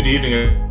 evening.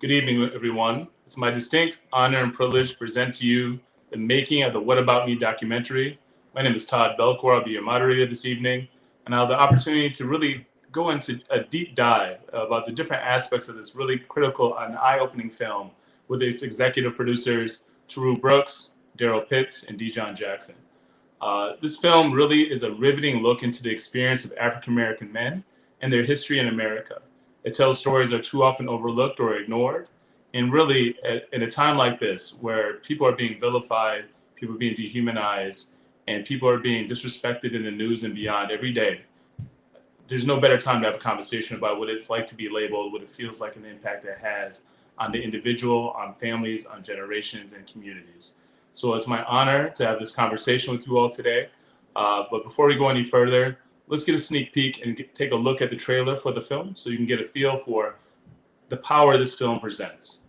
Good evening, everyone. It's my distinct honor and privilege to present to you the making of the What About Me documentary. My name is Todd Belcore. I'll be your moderator this evening, and I'll have the opportunity to really go into a deep dive about the different aspects of this really critical and eye-opening film with its executive producers, Taroue Brooks, Darryl Pitts, and Dijon Jackson. This film really is a riveting look into the experience of African-American men and their history in America. It tells stories that are too often overlooked or ignored. And really, in a time like this, where people are being vilified, people are being dehumanized, and people are being disrespected in the news and beyond every day, there's no better time to have a conversation about what it's like to be labeled, what it feels like, and the impact it has on the individual, on families, on generations, and communities. So it's my honor to have this conversation with you all today. But before we go any further, let's get a sneak peek and take a look at the trailer for the film so you can get a feel for the power this film presents.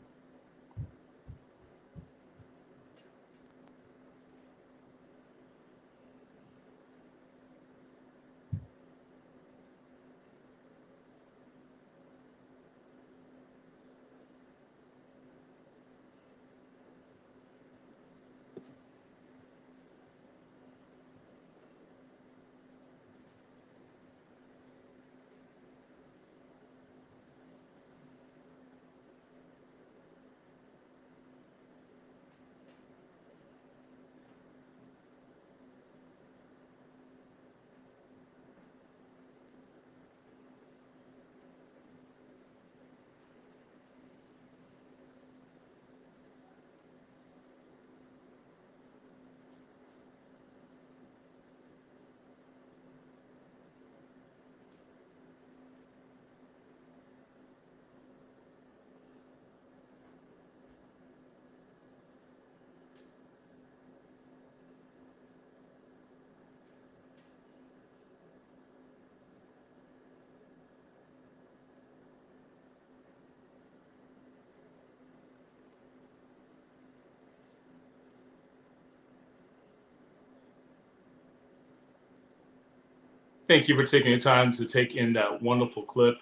Thank you for taking the time to take in that wonderful clip.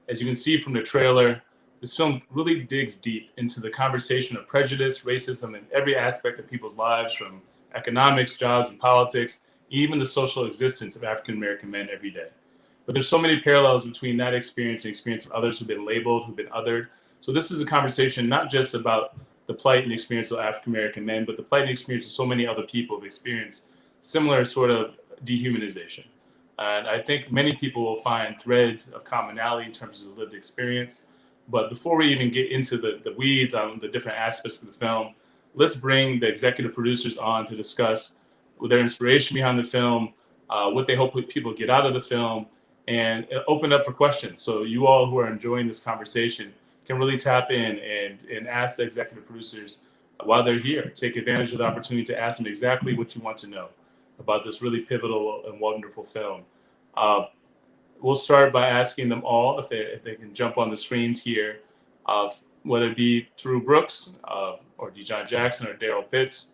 As you can see from the trailer, this film really digs deep into the conversation of prejudice, racism, and every aspect of people's lives, from economics, jobs, and politics, even the social existence of African American men every day. But there's so many parallels between that experience and the experience of others who've been labeled, who've been othered. So this is a conversation not just about the plight and experience of African American men, but the plight and experience of so many other people who've experienced similar sort of dehumanization. And I think many people will find threads of commonality in terms of lived experience. But before we even get into the weeds on the different aspects of the film, let's bring the executive producers on to discuss their inspiration behind the film, what they hope people get out of the film, and open up for questions. So you all who are enjoying this conversation can really tap in and ask the executive producers while they're here. Take advantage of the opportunity to ask them exactly what you want to know about this really pivotal and wonderful film. We'll start by asking them all if they can jump on the screens here, whether it be Taroue Brooks or Dijon Jackson or Darryl Pitts.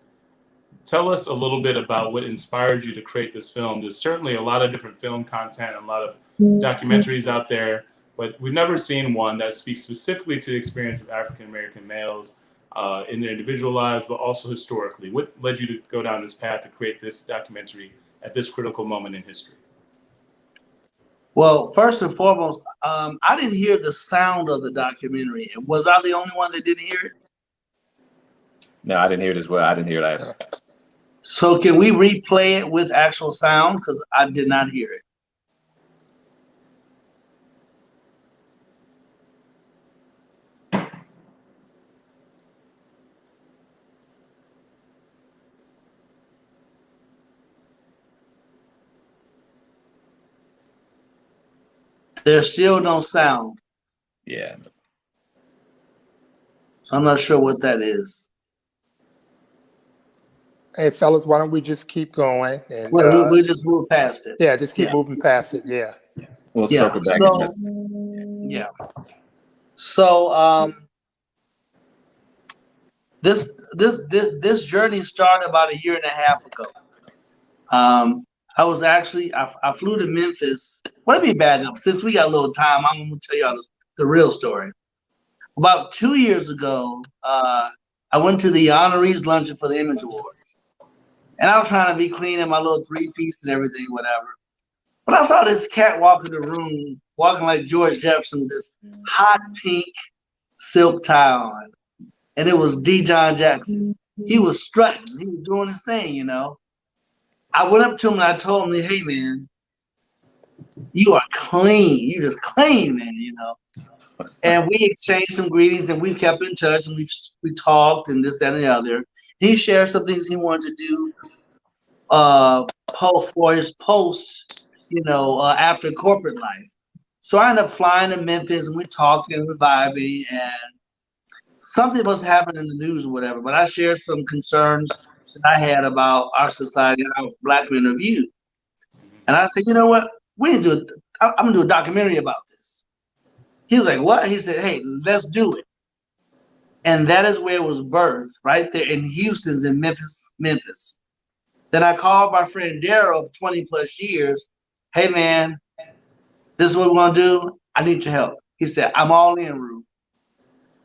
Tell us a little bit about what inspired you to create this film. There's certainly a lot of different film content, a lot of documentaries out there, but we've never seen one that speaks specifically to the experience of African American males in their individual lives, but also historically. What led you to go down this path to create this documentary at this critical moment in history? Well, first and foremost, I didn't hear the sound of the documentary. Was I the only one that didn't hear it? No, I didn't hear it as well. I didn't hear it either. So can we replay it with actual sound? Because I did not hear it. There's still no sound. Yeah. I'm not sure what that is. Hey, fellas, why don't we just keep going? And We'll just move past it. yeah, just keep Yeah. moving past it. Yeah. We'll Yeah. circle back. So, yeah. So this journey started about a year and a half ago. I flew to Memphis. Let me back up. Since we got a little time, I'm gonna tell y'all the real story. About 2 years ago, I went to the honorees luncheon for the Image Awards. And I was trying to be clean in my little 3-piece and everything, whatever. But I saw this cat walk in the room, walking like George Jefferson with this hot pink silk tie on. And it was D. John Jackson. He was strutting. He was doing his thing, you know. I went up to him and I told him, hey, man, you are clean. You just clean, man, you know. And we exchanged some greetings and we've kept in touch and we talked and this, that, and the other. He shared some things he wanted to do for his post, you know, after corporate life. So I ended up flying to Memphis and we're talking, we're vibing, and something must happen in the news or whatever. But I shared some concerns that I had about our society, how Black men are viewed. And I said, you know what? I'm gonna do a documentary about this. He was like, what? He said, hey, let's do it. And that is where it was birthed, right there in Houston's in Memphis. Then I called my friend Darryl of 20 plus years. Hey man, this is what we're gonna do. I need your help. He said, I'm all in, Rue.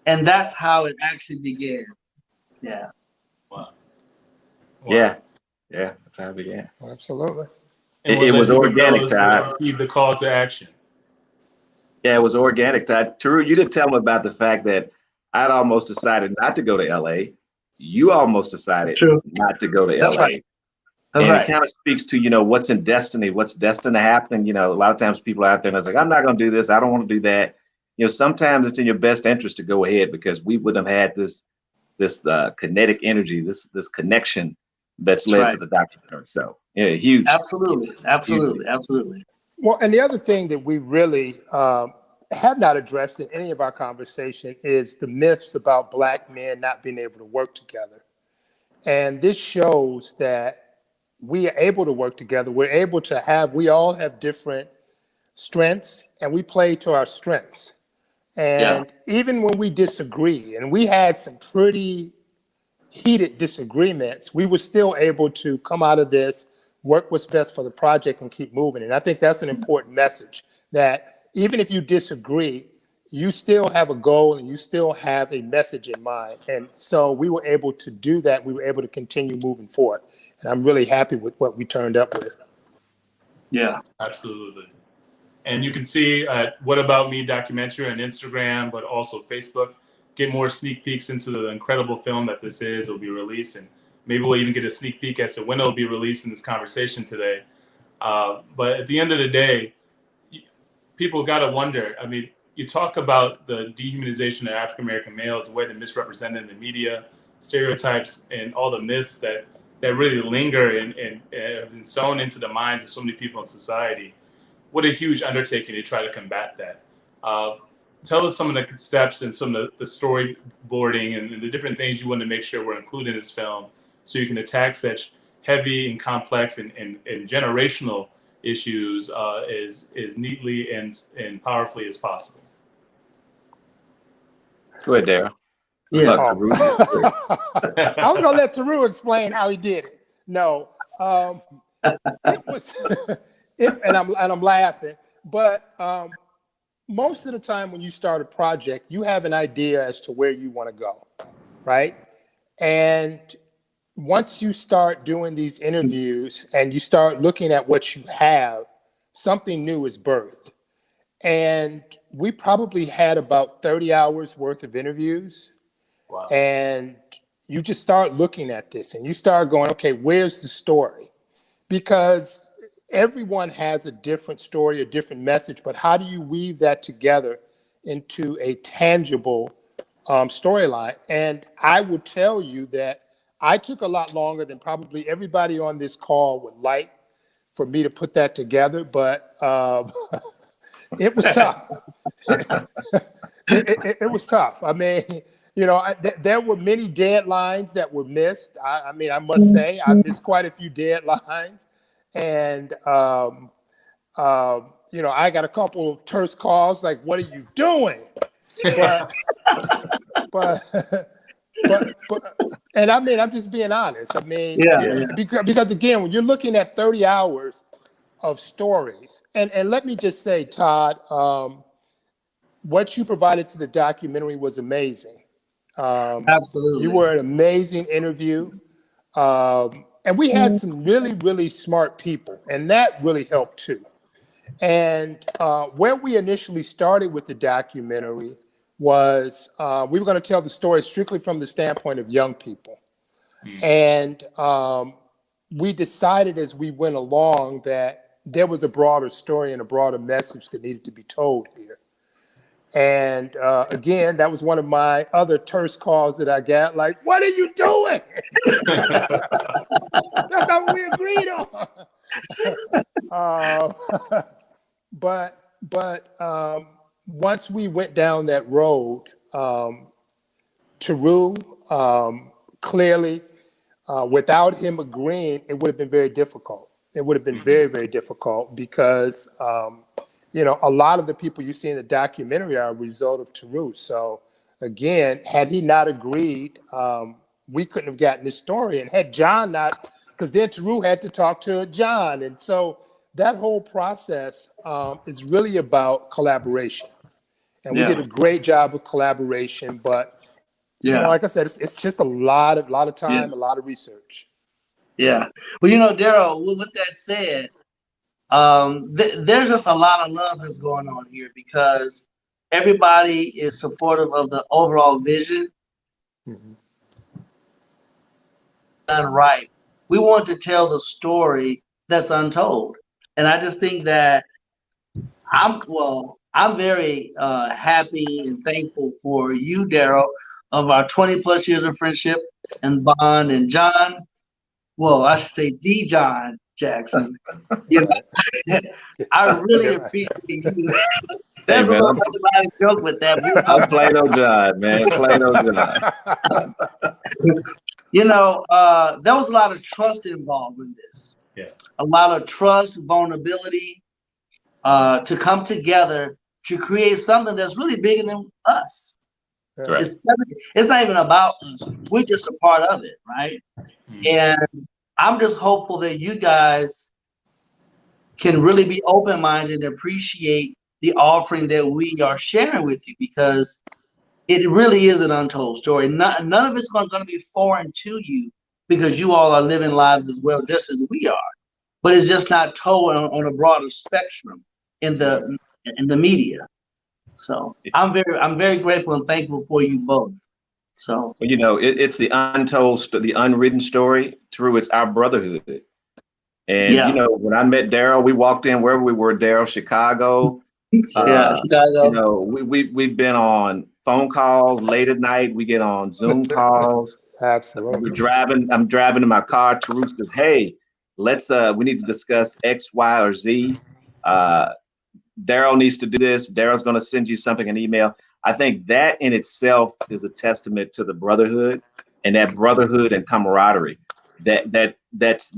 And that's how it actually began. Yeah. Wow. Yeah. Yeah. That's how it began. Absolutely. And It was organic, fellas, Todd. heed the call to action. Yeah, it was organic, Todd. Taroue, you didn't tell me about the fact that I'd almost decided not to go to LA. You almost decided not to go to That's LA. right. That's and right. it kind of speaks to, you know, what's in destiny, what's destined to happen. You know, a lot of times people out there and it's like, I'm not going to do this. I don't want to do that. You know, sometimes it's in your best interest to go ahead because we wouldn't have had this kinetic energy, this connection that's led to the documentary. So yeah, huge. Absolutely. Absolutely. Well, and the other thing that we really have not addressed in any of our conversation is the myths about Black men not being able to work together. And this shows that we are able to work together. We all have different strengths and we play to our strengths. And even when we disagree, and we had some pretty heated disagreements, we were still able to come out of this, work what's best for the project and keep moving. And I think that's an important message, that even if you disagree, you still have a goal and you still have a message in mind. And so we were able to do that. We were able to continue moving forward. And I'm really happy with what we turned up with. Yeah. Absolutely. And you can see What About Me documentary on Instagram, but also Facebook. Get more sneak peeks into the incredible film that this is. It'll be released, and maybe we'll even get a sneak peek as to when it'll be released in this conversation today. But at the end of the day, people got to wonder. I mean, you talk about the dehumanization of African-American males, the way they're misrepresented in the media, stereotypes, and all the myths that really linger and have been sewn into the minds of so many people in society. What a huge undertaking to try to combat that. Tell us some of the steps and some of the storyboarding and the different things you want to make sure were included in this film so you can attack such heavy and complex and generational issues as neatly and powerfully as possible. Go ahead, Darryl. Yeah. I was going to let Taroue explain how he did it. No, it was, and I'm laughing, but most of the time when you start a project, you have an idea as to where you want to go, right? And once you start doing these interviews and you start looking at what you have, something new is birthed. And we probably had about 30 hours worth of interviews. Wow. And you just start looking at this and you start going, okay, where's the story? Because everyone has a different story, a different message, but how do you weave that together into a tangible storyline? And I would tell you that I took a lot longer than probably everybody on this call would like for me to put that together, but it was tough. It was tough. I mean, there were many deadlines that were missed. I mean, I must say, I missed quite a few deadlines. And, I got a couple of terse calls like, what are you doing? But, and I mean, I'm just being honest. I mean, because again, when you're looking at 30 hours of stories, and let me just say, Todd, what you provided to the documentary was amazing. Absolutely. You were an amazing interview. And we had some really, really smart people, and that really helped too. And where we initially started with the documentary was we were going to tell the story strictly from the standpoint of young people. And we decided as we went along that there was a broader story and a broader message that needed to be told here. And again, that was one of my other terse calls that I got, like, what are you doing? That's not what we agreed on. But once we went down that road, Taroue, clearly, without him agreeing, it would have been very difficult. It would have been very, very difficult because a lot of the people you see in the documentary are a result of Taroue. So again, had he not agreed, we couldn't have gotten this story. And had John not, because then Taroue had to talk to John. And so that whole process is really about collaboration. And we did a great job of collaboration. But like I said, it's just a lot of time, a lot of research. Yeah. Well, Darryl, with that said, there's just a lot of love that's going on here because everybody is supportive of the overall vision. Done right. We want to tell the story that's untold. And I just think that I'm very happy and thankful for you, Darryl, of our 20 plus years of friendship and bond, and John, I should say D. John Jackson. I really appreciate you. There's a little mathematic joke with that. I'm Plano John, man. Plano John. There was a lot of trust involved in this. Yeah. A lot of trust, vulnerability, to come together to create something that's really bigger than us. Right. It's not even about us. We're just a part of it, right? And I'm just hopeful that you guys can really be open-minded and appreciate the offering that we are sharing with you, because it really is an untold story. None of it's going to be foreign to you because you all are living lives as well, just as we are. But it's just not told on a broader spectrum in the media. So I'm very grateful and thankful for you both. So it's the untold, the unwritten story. Taroue, it's our brotherhood. And when I met Darryl, we walked in wherever we were. Darryl, Chicago. Chicago. We've been on phone calls late at night. We get on Zoom calls. Absolutely. I'm driving in my car. Taroue says, "Hey, we need to discuss X, Y, or Z. Darryl needs to do this. Darryl's going to send you something, an email." I think that in itself is a testament to the brotherhood and that brotherhood and camaraderie that's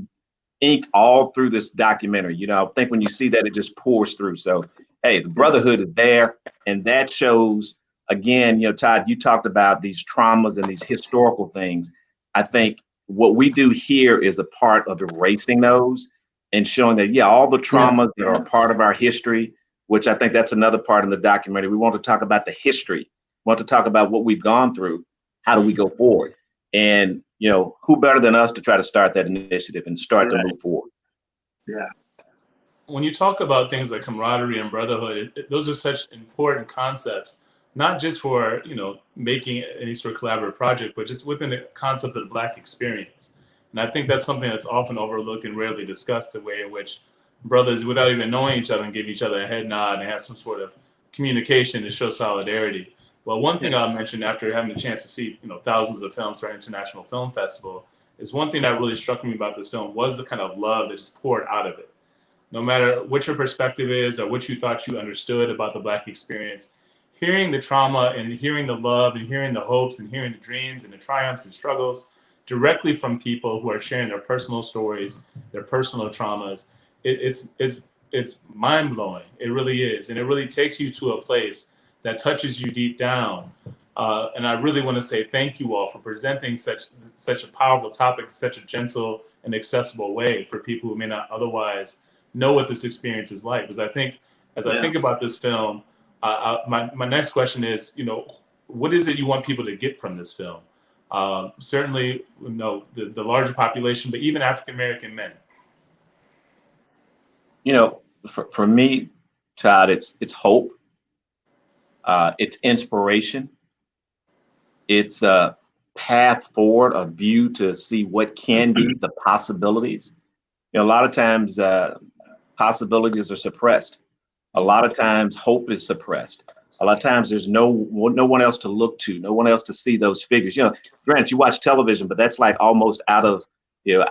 inked all through this documentary. I think when you see that, it just pours through. So, hey, the brotherhood is there, and that shows, again, Todd, you talked about these traumas and these historical things. I think what we do here is a part of erasing those and showing that, all the traumas that are a part of our history, which I think that's another part in the documentary. We want to talk about the history. We want to talk about what we've gone through. How do we go forward? And, who better than us to try to start that initiative and start to move forward? Yeah. When you talk about things like camaraderie and brotherhood, those are such important concepts, not just for, making any sort of collaborative project, but just within the concept of the Black experience. And I think that's something that's often overlooked and rarely discussed, the way in which brothers, without even knowing each other, and give each other a head nod and have some sort of communication to show solidarity. Well, one thing I'll mention after having the chance to see, thousands of films for our International Film Festival, is one thing that really struck me about this film was the kind of love that just poured out of it. No matter what your perspective is or what you thought you understood about the Black experience, hearing the trauma and hearing the love and hearing the hopes and hearing the dreams and the triumphs and struggles directly from people who are sharing their personal stories, their personal traumas, it's mind blowing. It really is, and it really takes you to a place that touches you deep down. And I really want to say thank you all for presenting such a powerful topic, such a gentle and accessible way for people who may not otherwise know what this experience is like. Because I think, as I think about this film, my next question is, what is it you want people to get from this film? Certainly, the larger population, but even African American men. For me, Todd, it's hope. It's inspiration. It's a path forward, a view to see what can be, the possibilities. A lot of times possibilities are suppressed. A lot of times hope is suppressed. A lot of times there's no one else to look to, no one else to see those figures. Granted, you watch television, but that's like almost out of your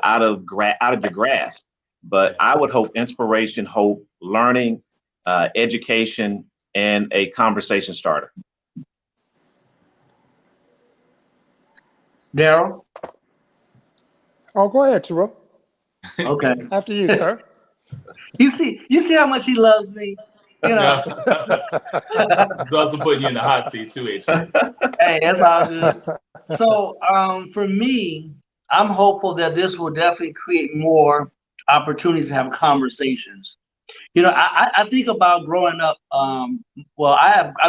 grasp. But I would hope inspiration, hope, learning, education, and a conversation starter. Darryl? Oh, go ahead, Taroue. Okay. After you, sir. You see how much he loves me? It's also putting you in the hot seat too, HC. Hey, that's all good. So for me, I'm hopeful that this will definitely create more opportunities to have conversations. I think about growing up. I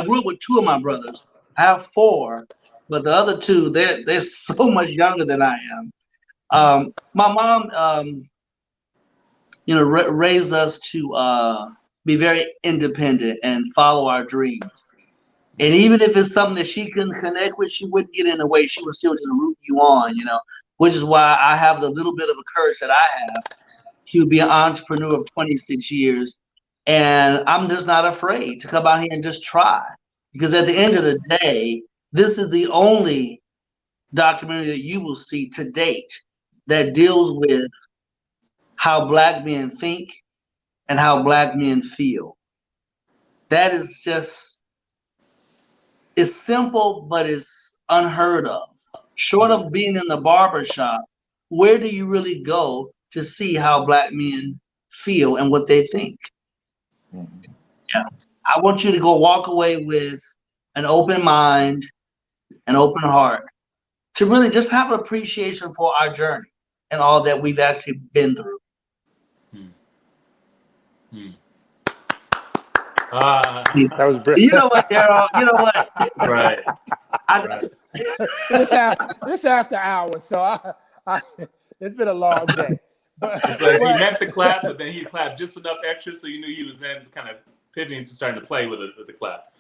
grew up with two of my brothers. I have four, but the other two, they're so much younger than I am. My mom, raised us to be very independent and follow our dreams. And even if it's something that she couldn't connect with, she wouldn't get in the way. She was still just root you on, which is why I have the little bit of a courage that I have to be an entrepreneur of 26 years. And I'm just not afraid to come out here and just try. Because at the end of the day, this is the only documentary that you will see to date that deals with how Black men think and how Black men feel. That is it's simple, but it's unheard of. Short of being in the barbershop, where do you really go to see how Black men feel and what they think? Yeah. I want you to go walk away with an open mind, an open heart, to really just have an appreciation for our journey and all that we've actually been through. That was brilliant. You know what, Darryl? You know what? Right. It's after hours, so it's been a long day. But, it's like he meant to clap, but then he clapped just enough extra so you knew he was then kind of pivoting to starting to play with the clap.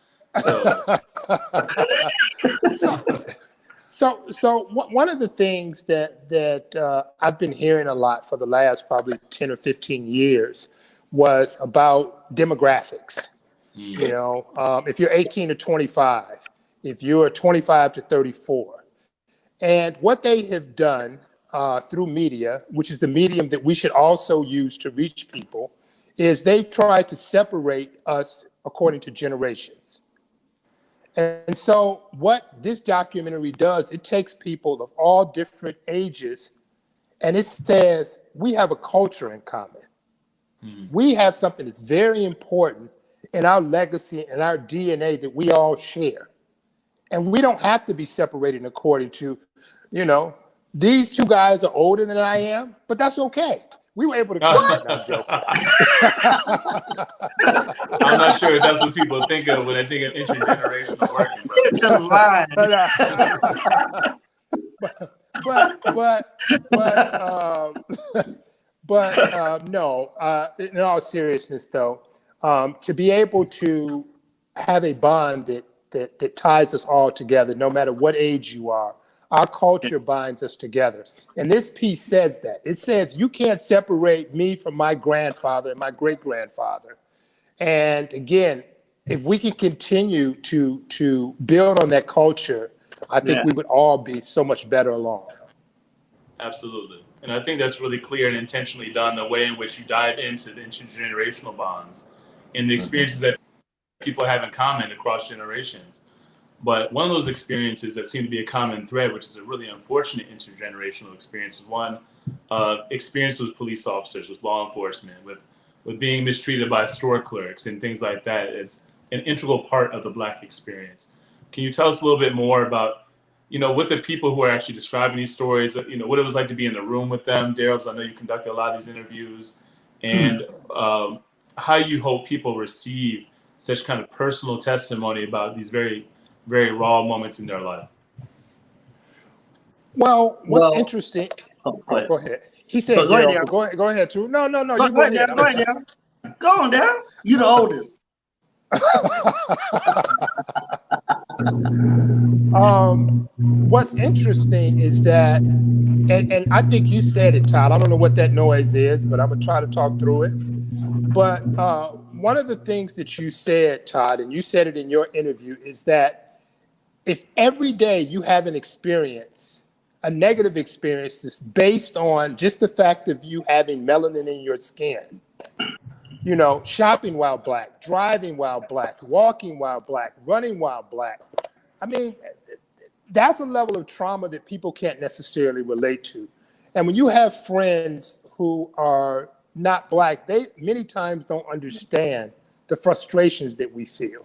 So one of the things that I've been hearing a lot for the last probably 10 or 15 years was about demographics. If you're 18 to 25, if you're 25 to 34. And what they have done through media, which is the medium that we should also use to reach people, is they've tried to separate us according to generations. And so what this documentary does, it takes people of all different ages, and it says we have a culture in common. We have something that's very important in our legacy and our DNA that we all share. And we don't have to be separated according to, these two guys are older than I am, but that's okay. We were able to keep it. No, I'm joking. I'm not sure if that's what people think of when they think of intergenerational working. No. In all seriousness, though, to be able to have a bond that ties us all together, no matter what age you are. Our culture binds us together. And this piece says that. It says you can't separate me from my grandfather and my great-grandfather. And again, if we can continue to build on that culture, I think we would all be so much better along. Absolutely. And I think that's really clear and intentionally done, the way in which you dive into the intergenerational bonds and the experiences that people have in common across generations. But one of those experiences that seemed to be a common thread, which is a really unfortunate intergenerational experience, is one experience with police officers, with law enforcement, with being mistreated by store clerks and things like that. It's an integral part of the Black experience. Can you tell us a little bit more about, with the people who are actually describing these stories, what it was like to be in the room with them, Darryl, because I know you conducted a lot of these interviews, and how you hope people receive such kind of personal testimony about these very, very raw moments in their life? Well, what's interesting? Go ahead. He said, go ahead, Darryl. Go ahead, Taroue. No, Go you go ahead. Darryl. Go ahead, Darryl. Go on, Darryl. You're the oldest. What's interesting is that, and I think you said it, Todd. I don't know what that noise is, but I'm gonna try to talk through it. But one of the things that you said, Todd, and you said it in your interview, is that if every day you have an experience, a negative experience that's based on just the fact of you having melanin in your skin, shopping while Black, driving while Black, walking while Black, running while Black. I mean, that's a level of trauma that people can't necessarily relate to. And when you have friends who are not Black, they many times don't understand the frustrations that we feel.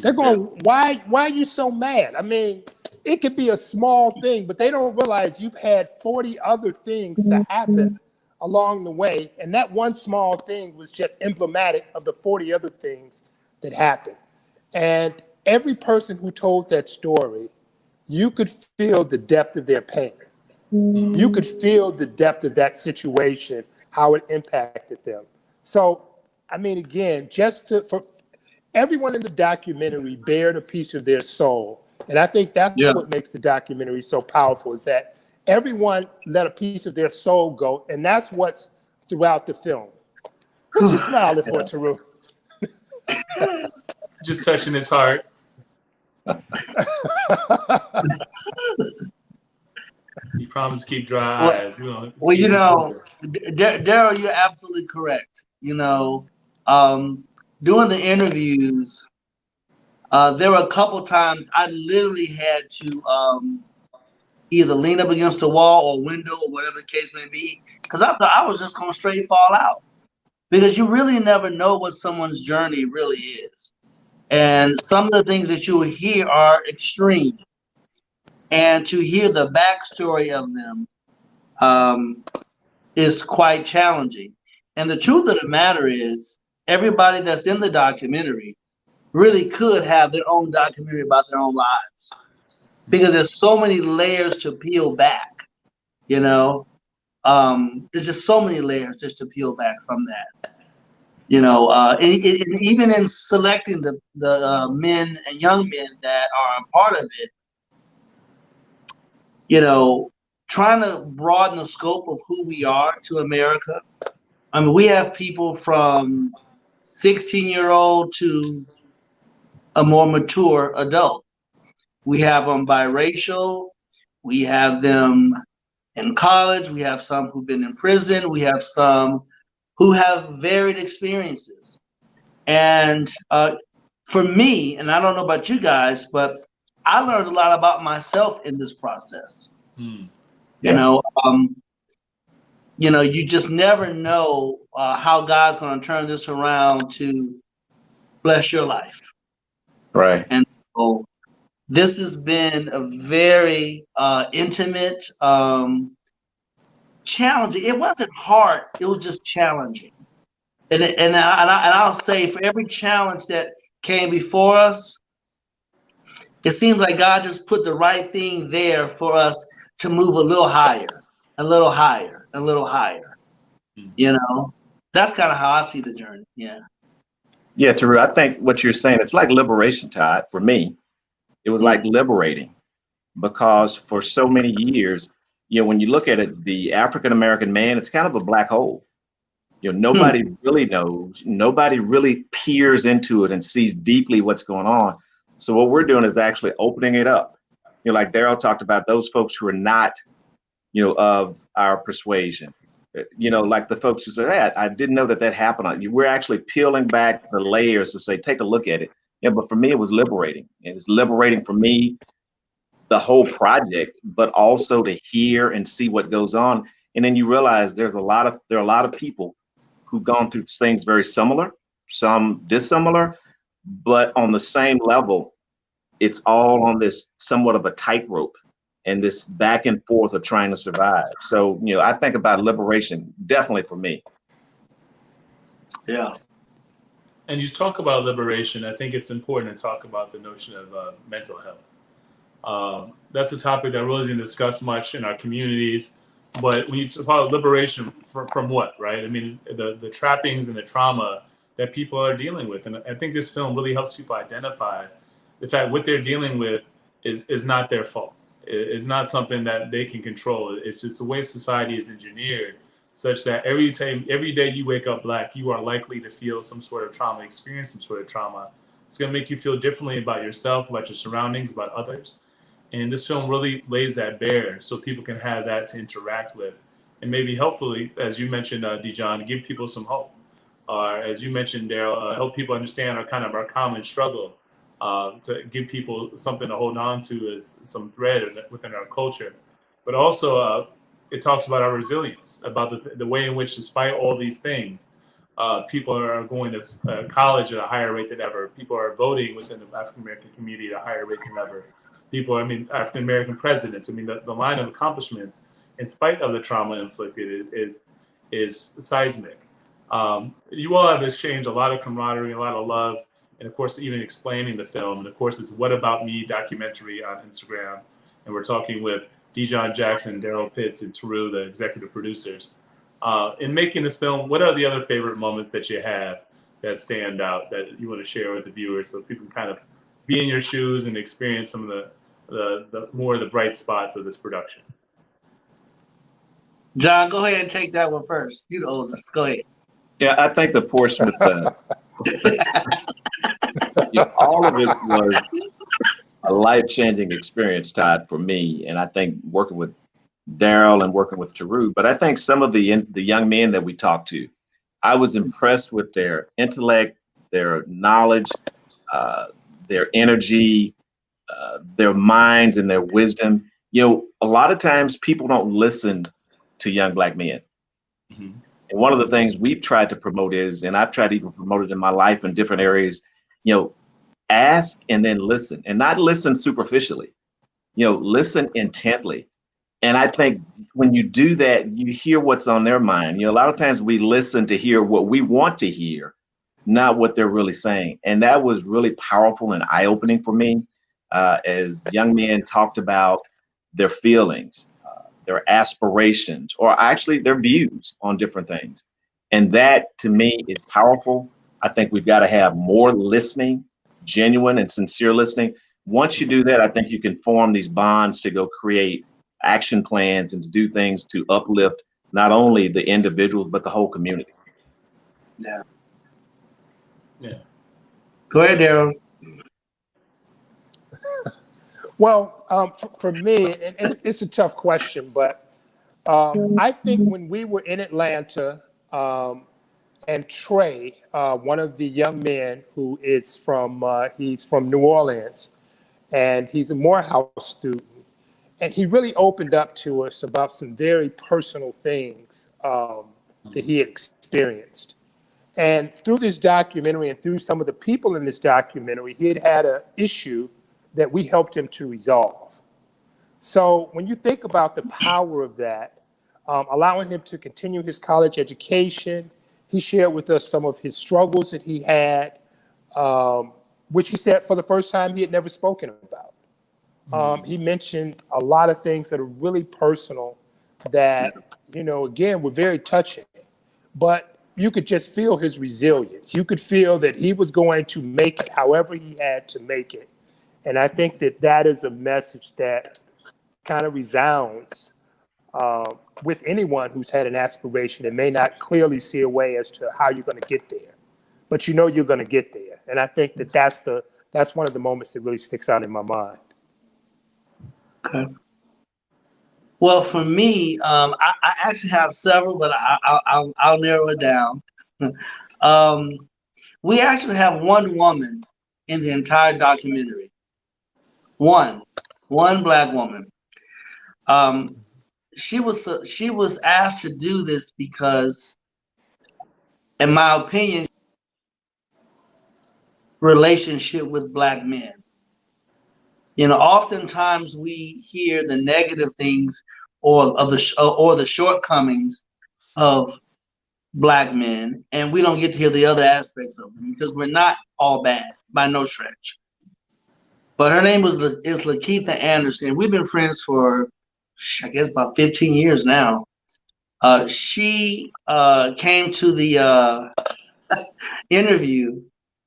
They're going, why are you so mad? I mean, it could be a small thing, but they don't realize you've had 40 other things to happen along the way. And that one small thing was just emblematic of the 40 other things that happened. And every person who told that story, you could feel the depth of their pain. You could feel the depth of that situation, how it impacted them. So, I mean, again, for everyone in the documentary bared a piece of their soul. And I think that's what makes the documentary so powerful, is that everyone let a piece of their soul go. And that's what's throughout the film. What you smiling for, Taroue? Just touching his heart. You promised to keep dry eyes. Darryl, you're absolutely correct. Doing the interviews, there were a couple times I literally had to either lean up against a wall or a window or whatever the case may be, because I thought I was just going to straight fall out. Because you really never know what someone's journey really is. And some of the things that you will hear are extreme. And to hear the backstory of them is quite challenging. And the truth of the matter is, everybody that's in the documentary really could have their own documentary about their own lives, because there's so many layers to peel back. There's just so many layers just to peel back from that. And even in selecting the men and young men that are a part of it, trying to broaden the scope of who we are to America. I mean, we have people from 16-year-old to a more mature adult. We have them biracial. We have them in college. We have some who've been in prison. We have some who have varied experiences. And for me, and I don't know about you guys, but I learned a lot about myself in this process. You just never know how God's going to turn this around to bless your life. Right. And so this has been a very intimate, challenging. It wasn't hard. It was just challenging. And I'll say, for every challenge that came before us, it seems like God just put the right thing there for us to move a little higher, a little higher, a little higher. That's kind of how I see the journey. Yeah. Yeah, Taroue, I think what you're saying, it's like liberation, Todd. For me, it was like liberating, because for so many years, when you look at it, the African-American man, it's kind of a black hole. Nobody really knows. Nobody really peers into it and sees deeply what's going on. So what we're doing is actually opening it up. Like Darryl talked about, those folks who are not, of our persuasion, like the folks who say, hey, I didn't know that happened. We're actually peeling back the layers to say, take a look at it. But for me, it was liberating. And it's liberating for me, the whole project, but also to hear and see what goes on. And then you realize there are a lot of people who've gone through things very similar, some dissimilar, but on the same level. It's all on this somewhat of a tightrope and this back and forth of trying to survive. So, I think about liberation, definitely for me. Yeah. And you talk about liberation. I think it's important to talk about the notion of mental health. That's a topic that really isn't discussed much in our communities. But when you talk about liberation from what, right? I mean, the trappings and the trauma that people are dealing with. And I think this film really helps people identify the fact what they're dealing with is not their fault. It's not something that they can control. It's just the way society is engineered, such that every day you wake up Black, you are likely to feel some sort of trauma, experience some sort of trauma. It's going to make you feel differently about yourself, about your surroundings, about others. And this film really lays that bare so people can have that to interact with. And maybe helpfully, as you mentioned, Dijon, give people some hope. As you mentioned, Darryl, help people understand our common struggle, to give people something to hold on to as some thread within our culture. But also, it talks about our resilience, about the way in which, despite all these things, people are going to college at a higher rate than ever. People are voting within the African American community at higher rates than ever. African American presidents. The line of accomplishments, in spite of the trauma inflicted, is seismic. You all have exchanged a lot of camaraderie, a lot of love, and of course, even explaining the film. And of course, it's What About Me documentary on Instagram. And we're talking with Dijon Jackson, Darryl Pitts, and Taroue, the executive producers. In making this film, what are the other favorite moments that you have that stand out that you want to share with the viewers so people can kind of be in your shoes and experience some of the more of the bright spots of this production? John, go ahead and take that one first. You the oldest. Go ahead. Yeah, I think the portion with all of it was a life-changing experience, Todd, for me. And I think working with Darryl and working with Taroue, but I think some of the young men that we talked to, I was impressed with their intellect, their knowledge, their energy, their minds, and their wisdom. A lot of times people don't listen to young Black men. Mm-hmm. And one of the things we've tried to promote is, and I've tried to even promote it in my life in different areas, ask and then listen, and not listen superficially, listen intently. And I think when you do that, you hear what's on their mind. A lot of times we listen to hear what we want to hear, not what they're really saying. And that was really powerful and eye-opening for me, as young men talked about their feelings, their aspirations, or actually their views on different things. And that, to me, is powerful. I think we've got to have more listening, genuine and sincere listening. Once you do that, I think you can form these bonds to go create action plans and to do things to uplift not only the individuals, but the whole community. Yeah. Yeah. Go ahead, Darryl. Well, for me, and it's a tough question, but I think when we were in Atlanta, and Trey, one of the young men who is he's from New Orleans, and he's a Morehouse student, and he really opened up to us about some very personal things that he had experienced. And through this documentary and through some of the people in this documentary, he had an issue that we helped him to resolve. So when you think about the power of that, allowing him to continue his college education, he shared with us some of his struggles that he had, which he said for the first time he had never spoken about. He mentioned a lot of things that are really personal that, again, were very touching. But you could just feel his resilience. You could feel that he was going to make it however he had to make it. And I think that is a message that kind of resounds with anyone who's had an aspiration and may not clearly see a way as to how you're going to get there. But you're going to get there. And I think that's one of the moments that really sticks out in my mind. Okay. Well, for me, I actually have several, but I'll narrow it down. um, we actually have one woman in the entire documentary. One, one black woman. Um, she was asked to do this because, in my opinion, relationship with black men. You know, oftentimes we hear the negative things or the shortcomings of black men, and we don't get to hear the other aspects of them because we're not all bad by no stretch. But her name is Lakeitha Anderson. We've been friends for, I guess, about 15 years now. She came to the interview,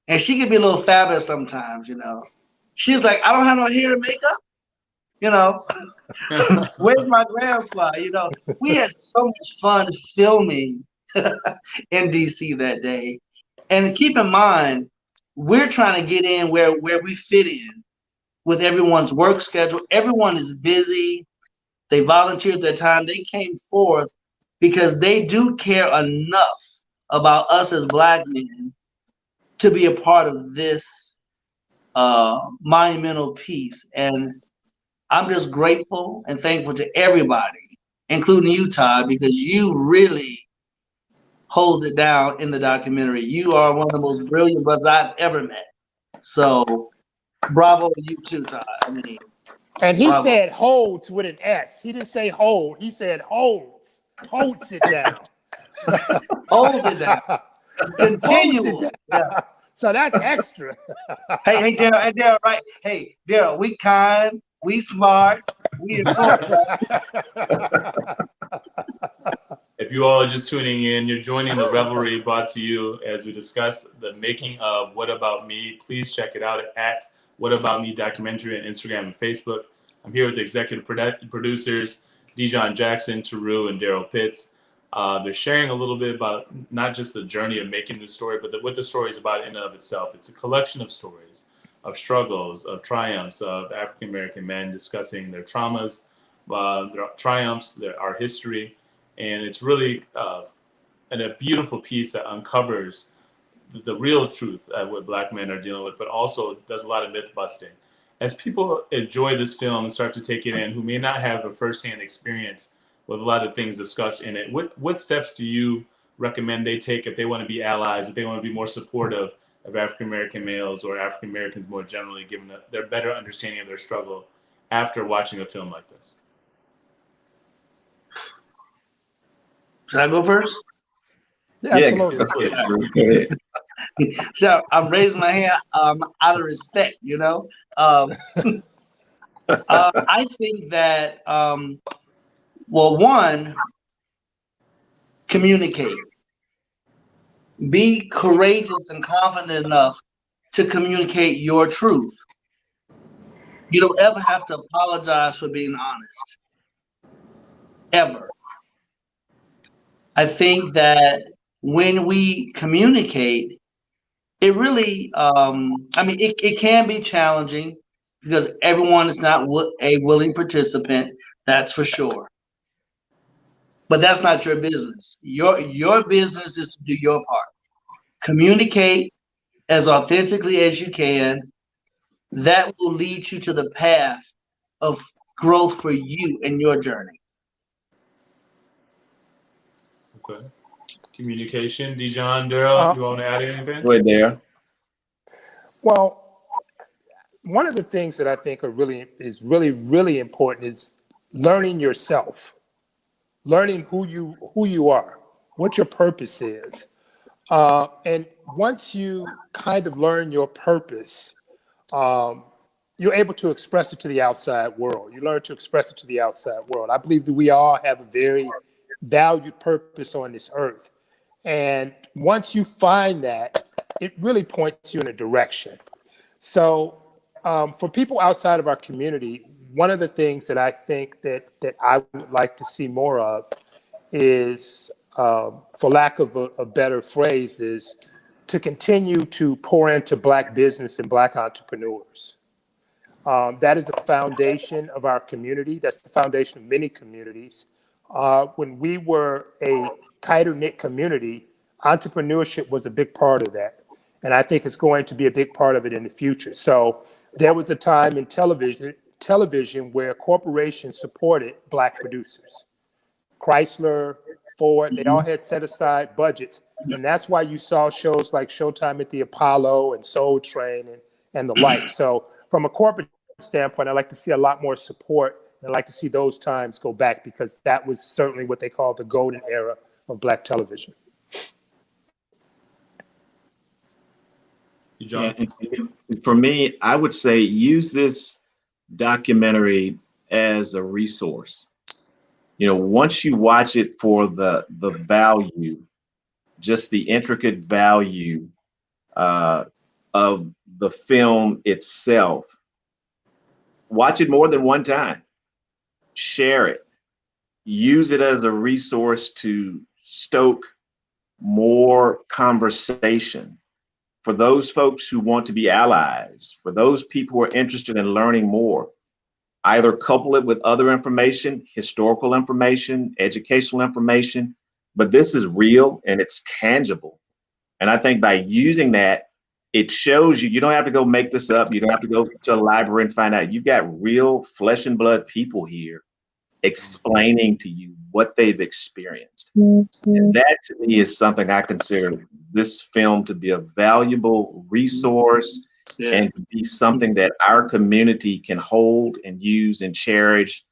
and she could be a little fabulous sometimes, you know. She's like, I don't have no hair and makeup, you know. Where's my glam spot? You know, we had so much fun filming in DC that day. And keep in mind, we're trying to get in where we fit in with everyone's work schedule. Everyone is busy. They volunteered their time. They came forth because they do care enough about us as black men to be a part of this monumental piece. And I'm just grateful and thankful to everybody, including you, Todd, because you really holds it down in the documentary. You are one of the most brilliant brothers I've ever met. So bravo to you too, Todd. I mean, And he bravo. said holds with an S. He didn't say hold. He said holds. Holds it down. Holds it down. Holds Continual. it down. Yeah. So that's extra. Hey, Darryl, right? Hey, Darryl, we kind, we smart, we important. If you all are just tuning in, you're joining the revelry brought to you as we discuss the making of What About Me. Please check it out at What About Me documentary on Instagram and Facebook. I'm here with the executive producers, Dijon Jackson, Taroue, and Darryl Pitts. They're sharing a little bit about not just the journey of making the story, but what the story is about in and of itself. It's a collection of stories, of struggles, of triumphs of African-American men discussing their traumas, their triumphs, our history. And it's really a beautiful piece that uncovers the real truth of what black men are dealing with, but also does a lot of myth busting. As people enjoy this film and start to take it in, who may not have a firsthand experience with a lot of things discussed in it, what steps do you recommend they take if they want to be allies, if they want to be more supportive of African-American males or African-Americans more generally, given their better understanding of their struggle after watching a film like this? Should I go first? Absolutely. Go ahead. So I'm raising my hand out of respect, you know. I think that, well, one, communicate. Be courageous and confident enough to communicate your truth. You don't ever have to apologize for being honest. Ever. I think that when we communicate, it really, it can be challenging because everyone is not a willing participant, that's for sure. But that's not your business. Your business is to do your part. Communicate as authentically as you can. That will lead you to the path of growth for you and your journey. Okay. Communication. Dijon, Darryl, you want to add anything? Go ahead, Darryl. Well, one of the things that I think is really important is learning yourself, learning who you are, what your purpose is. And once you kind of learn your purpose, you're able to express it to the outside world. You learn to express it to the outside world. I believe that we all have a very valued purpose on this earth. And once you find that, it really points you in a direction. So for people outside of our community, one of the things that I think that I would like to see more of is, for lack of a better phrase, is to continue to pour into Black business and Black entrepreneurs. That is the foundation of our community. That's the foundation of many communities. When we were a tighter knit community, entrepreneurship was a big part of that. And I think it's going to be a big part of it in the future. So there was a time in television where corporations supported Black producers. Chrysler, Ford, they all had set aside budgets. And that's why you saw shows like Showtime at the Apollo and Soul Train and the like. So from a corporate standpoint, I'd like to see a lot more support. And I'd like to see those times go back, because that was certainly what they call the golden era of Black television. John? Yeah, for me, I would say use this documentary as a resource. Once you watch it for the value, just the intricate value of the film itself, watch it more than one time. Share it. Use it as a resource to stoke more conversation. For those folks who want to be allies, for those people who are interested in learning more, either couple it with other information, historical information, educational information, but this is real and it's tangible. And I think by using that, it shows you don't have to go make this up. You don't have to go to a library and find out. You've got real flesh and blood people here explaining to you what they've experienced. And that to me is something I consider this film to be a valuable resource, and to be something that our community can hold and use and cherish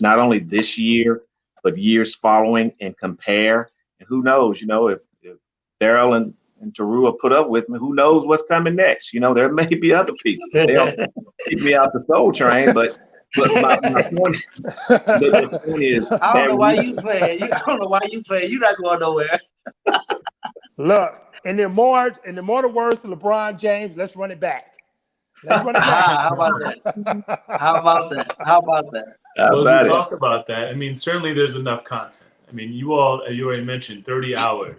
not only this year, but years following, and compare. And who knows, if Darryl and Taroue put up with me, who knows what's coming next? There may be other people. They'll keep me out the Soul Train, but my point, the point is, I don't know why you playing. I don't know why you playing. You're not going nowhere. Look, in the immortal words of LeBron James, let's run it back. Let's run it back. How about that? How about that? Well, as we talk about that, certainly there's enough content. You already mentioned 30 hours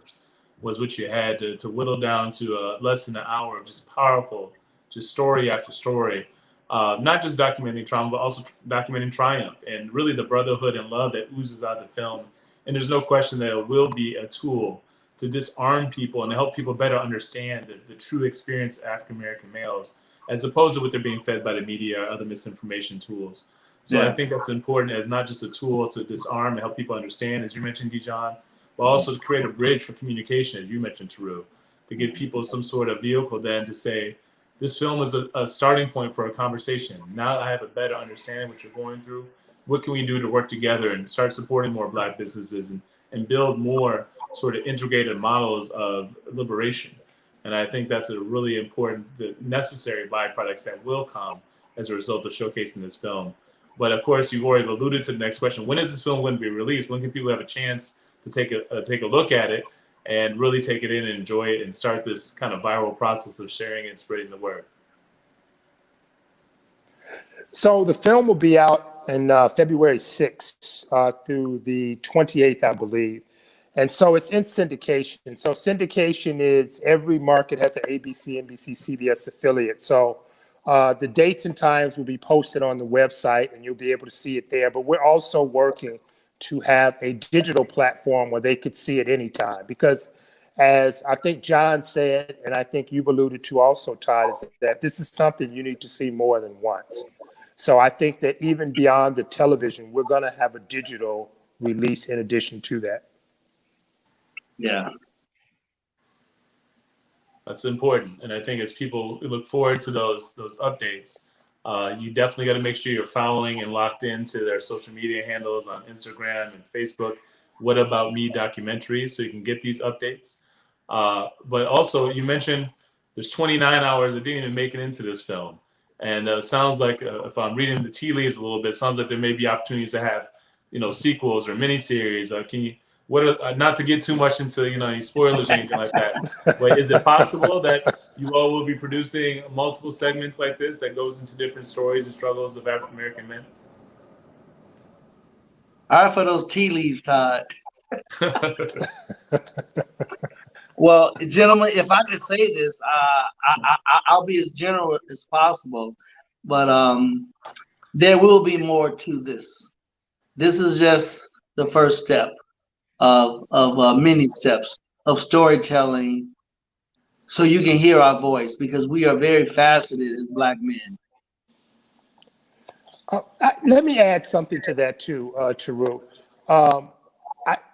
was what you had to whittle down to less than an hour of just powerful, just story after story. Not just documenting trauma, but also documenting triumph, and really the brotherhood and love that oozes out of the film. And there's no question that it will be a tool to disarm people and to help people better understand the true experience of African-American males, as opposed to what they're being fed by the media or other misinformation tools. So I think that's important as not just a tool to disarm and help people understand, as you mentioned, Dijon, but also to create a bridge for communication, as you mentioned, Taroue, to give people some sort of vehicle then to say, this film is a starting point for a conversation. Now I have a better understanding of what you're going through. What can we do to work together and start supporting more Black businesses and build more sort of integrated models of liberation? And I think that's a really important, necessary byproducts that will come as a result of showcasing this film. But of course, you've already alluded to the next question. When is this film going to be released? When can people have a chance to take a look at it and really take it in and enjoy it and start this kind of viral process of sharing and spreading the word? So the film will be out in February 6th through the 28th, I believe. And so it's in syndication. So syndication is every market has an ABC, NBC, CBS affiliate. So the dates and times will be posted on the website and you'll be able to see it there. But we're also working to have a digital platform where they could see it anytime. Because as I think John said, and I think you've alluded to also, Todd, is that this is something you need to see more than once. So I think that even beyond the television, we're going to have a digital release in addition to that. Yeah. That's important. And I think as people look forward to those updates, you definitely got to make sure you're following and locked into their social media handles on Instagram and Facebook. What About Me documentaries, so you can get these updates. But also, you mentioned there's 29 hours that didn't even make it into this film. And sounds like, if I'm reading the tea leaves a little bit, sounds like there may be opportunities to have, sequels or miniseries. Can you, not to get too much into, any spoilers or anything like that, but is it possible that you all will be producing multiple segments like this that goes into different stories and struggles of African American men? All right, for those tea leaves, Todd. Well, gentlemen, if I could say this, I'll be as general as possible. but there will be more to this. This is just the first step of many steps of storytelling, so you can hear our voice, because we are very faceted as Black men. Let me add something to that too, Taroue.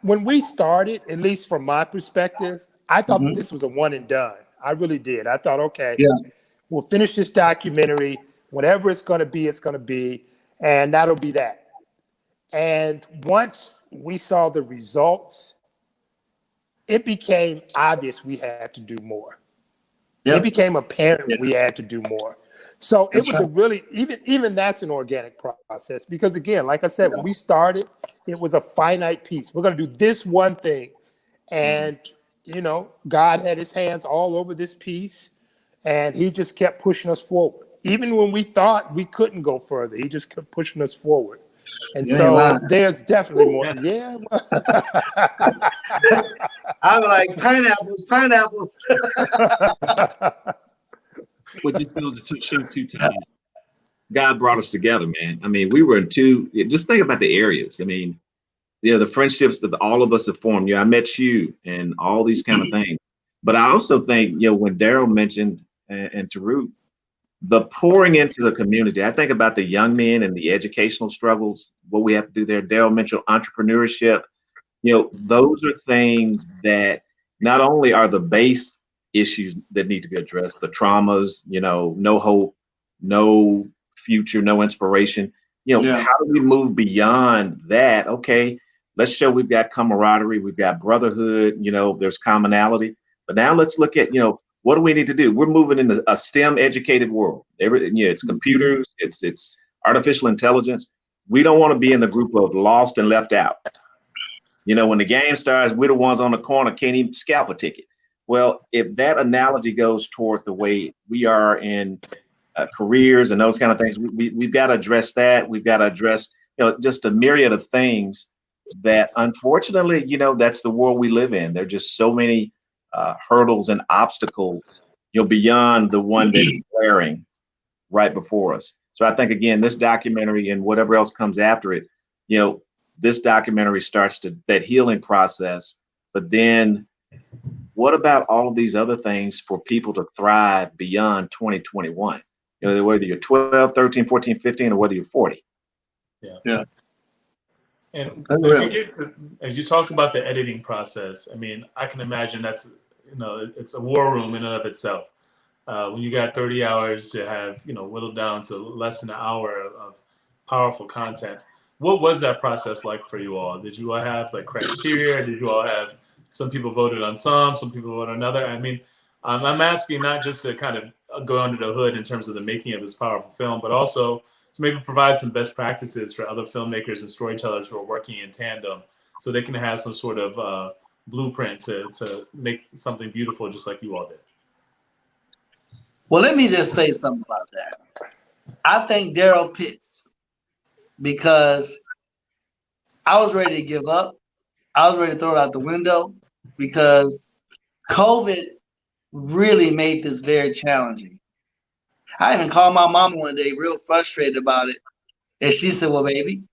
When we started, at least from my perspective, I thought this was a one and done. I really did. I thought, okay, we'll finish this documentary. Whatever it's going to be, and that'll be that. And once we saw the results, it became obvious we had to do more. It became apparent we had to do more. So it was a really, even that's an organic process, because again, like I said, when we started, it was a finite piece. We're going to do this one thing. And, God had his hands all over this piece, and he just kept pushing us forward. Even when we thought we couldn't go further, he just kept pushing us forward. And so there's definitely more. Yeah. I'm like, pineapples. What just goes to show too, Todd, God brought us together, man. I mean, we were in just think about the areas. I mean, the friendships that all of us have formed. I met you and all these kind of things. But I also think, when Darryl mentioned and Taroue, the pouring into the community, I think about the young men and the educational struggles, what we have to do there. Darryl mentioned entrepreneurship. Those are things that not only are the base issues that need to be addressed, the traumas, no hope, no future, no inspiration. How do we move beyond that? Okay, let's show we've got camaraderie, we've got brotherhood, there's commonality. But now let's look at, what do we need to do? We're moving into a STEM educated world. It's computers, it's artificial intelligence. We don't want to be in the group of lost and left out. When the game starts, we're the ones on the corner, can't even scalp a ticket. Well, if that analogy goes toward the way we are in careers and those kind of things, we've got to address that. We've got to address, just a myriad of things that, unfortunately, that's the world we live in. There are just so many hurdles and obstacles, beyond the one that is glaring right before us. So I think, again, this documentary and whatever else comes after it, this documentary starts that healing process. But then what about all of these other things for people to thrive beyond 2021? Whether you're 12, 13, 14, 15, or whether you're 40. Yeah. And as you talk about the editing process, I mean, I can imagine that's, it's a war room in and of itself. When you got 30 hours to have, whittled down to less than an hour of powerful content. What was that process like for you all? Did you all have criteria? Did you all have, some people voted on some people voted on another? I mean, I'm asking not just to kind of go under the hood in terms of the making of this powerful film, but also to maybe provide some best practices for other filmmakers and storytellers who are working in tandem, so they can have some sort of blueprint to make something beautiful just like you all did. Well, let me just say something about that. I think Darryl Pitts, because I was ready to give up. I was ready to throw it out the window, because COVID really made this very challenging. I even called my mom one day real frustrated about it. And she said, well, baby,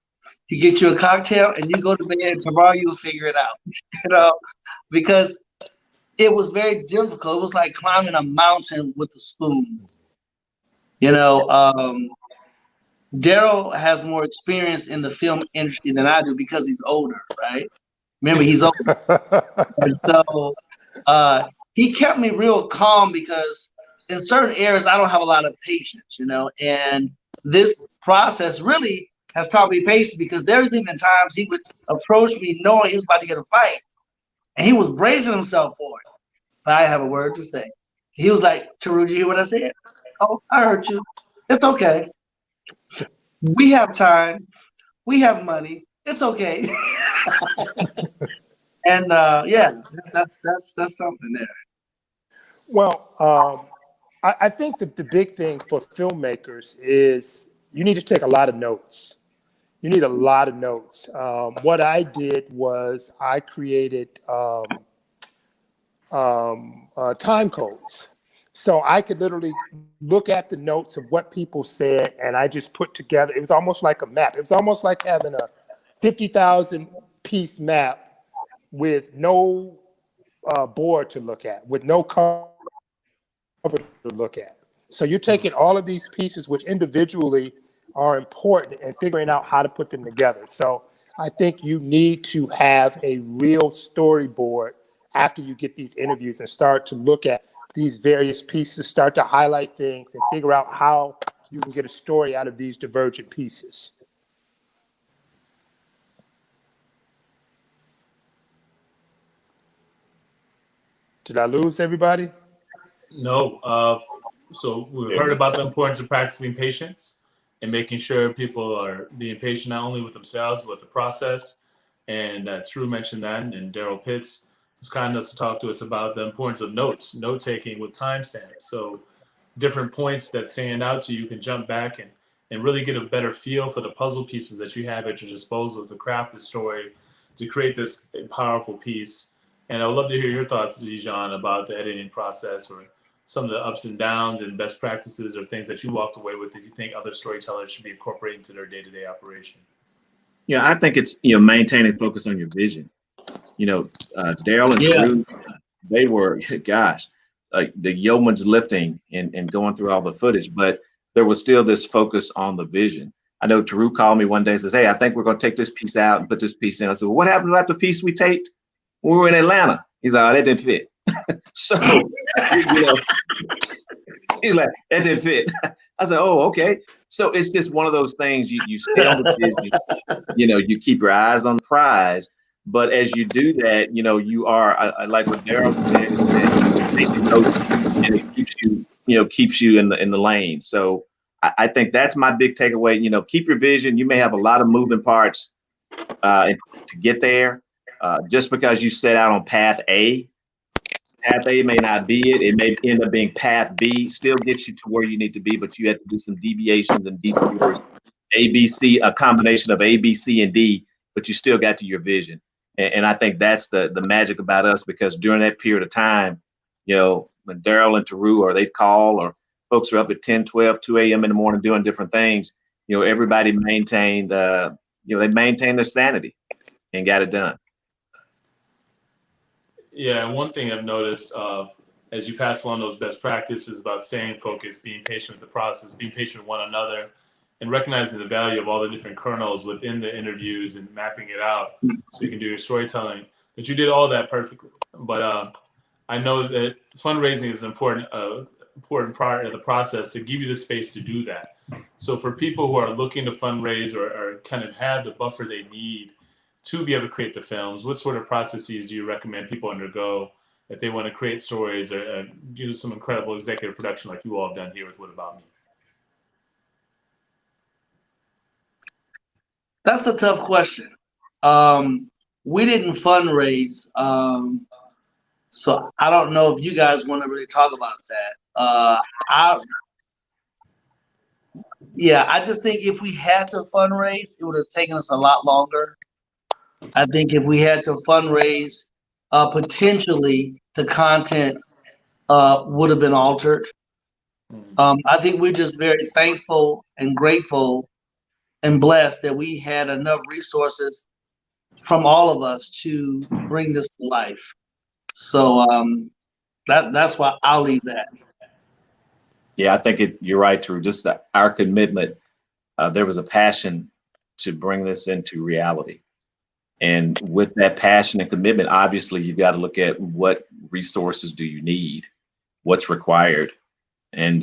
you get you a cocktail and you go to bed, and tomorrow you'll figure it out, because it was very difficult. It was like climbing a mountain with a spoon. Darryl has more experience in the film industry than I do, because he's older, right? Remember, he's older. And so he kept me real calm, because in certain areas, I don't have a lot of patience, and this process really has taught me patience, because there's even times he would approach me knowing he was about to get a fight, and he was bracing himself for it. But I have a word to say. He was like, Taroue, you hear what I said? Oh, I heard you. It's okay. We have time. We have money. It's okay. And that's something there. Well, I think that the big thing for filmmakers is you need to take a lot of notes. You need a lot of notes. What I did was I created time codes. So I could literally look at the notes of what people said, and I just put together. It was almost like a map. It was almost like having a 50,000 piece map with no board to look at, with no cover to look at. So you're taking all of these pieces, which individually are important, and figuring out how to put them together. So I think you need to have a real storyboard after you get these interviews and start to look at these various pieces, start to highlight things and figure out how you can get a story out of these divergent pieces. Did I lose everybody? No. So we heard about the importance of practicing patience and making sure people are being patient not only with themselves but with the process. And Taroue mentioned that, and Darryl Pitts was kind enough to talk to us about the importance of note taking with timestamps. So different points that stand out to you can jump back and really get a better feel for the puzzle pieces that you have at your disposal to craft the story, to create this powerful piece. And I would love to hear your thoughts, Dijon, about the editing process or some of the ups and downs and best practices or things that you walked away with that you think other storytellers should be incorporating into their day-to-day operation. Yeah, I think it's, maintaining focus on your vision. Darryl and Taroue, they were, gosh, the yeoman's lifting and going through all the footage, but there was still this focus on the vision. I know Taroue called me one day and says, "Hey, I think we're going to take this piece out and put this piece in." I said, "Well, what happened about the piece we taped when we were in Atlanta?" He's like, "Oh, that didn't fit." So, he's like, "That didn't fit." I said, "Oh, okay." So it's just one of those things. You stay on the vision. You keep your eyes on the prize. But as you do that, you are. I like what Darryl said. That taking notes, and it keeps you in the lane. So I think that's my big takeaway. Keep your vision. You may have a lot of moving parts to get there. Just because you set out on path A may not be it. It may end up being path B. Still gets you to where you need to be, but you have to do some deviations and detours. A combination of A, B, C, and D, but you still got to your vision. And I think that's the magic about us, because during that period of time, when Darryl and Taroue, or they'd call, or folks are up at 10, 12, 2 a.m. in the morning doing different things, everybody maintained, they maintained their sanity and got it done. Yeah, one thing I've noticed as you pass along those best practices about staying focused, being patient with the process, being patient with one another, and recognizing the value of all the different kernels within the interviews and mapping it out so you can do your storytelling, that you did all that perfectly. But I know that fundraising is an important part of the process to give you the space to do that. So for people who are looking to fundraise or kind of have the buffer they need to be able to create the films, what sort of processes do you recommend people undergo if they want to create stories or do some incredible executive production like you all have done here with What About Me? That's a tough question. We didn't fundraise, so I don't know if you guys want to really talk about that. I just think if we had to fundraise, it would have taken us a lot longer. I think if we had to fundraise, potentially the content would have been altered. I think we're just very thankful and grateful and blessed that we had enough resources from all of us to bring this to life. So that's why I'll leave that. Yeah, I think you're right, Taroue. Just our commitment. There was a passion to bring this into reality. And with that passion and commitment, obviously, you've got to look at what resources do you need, what's required. And,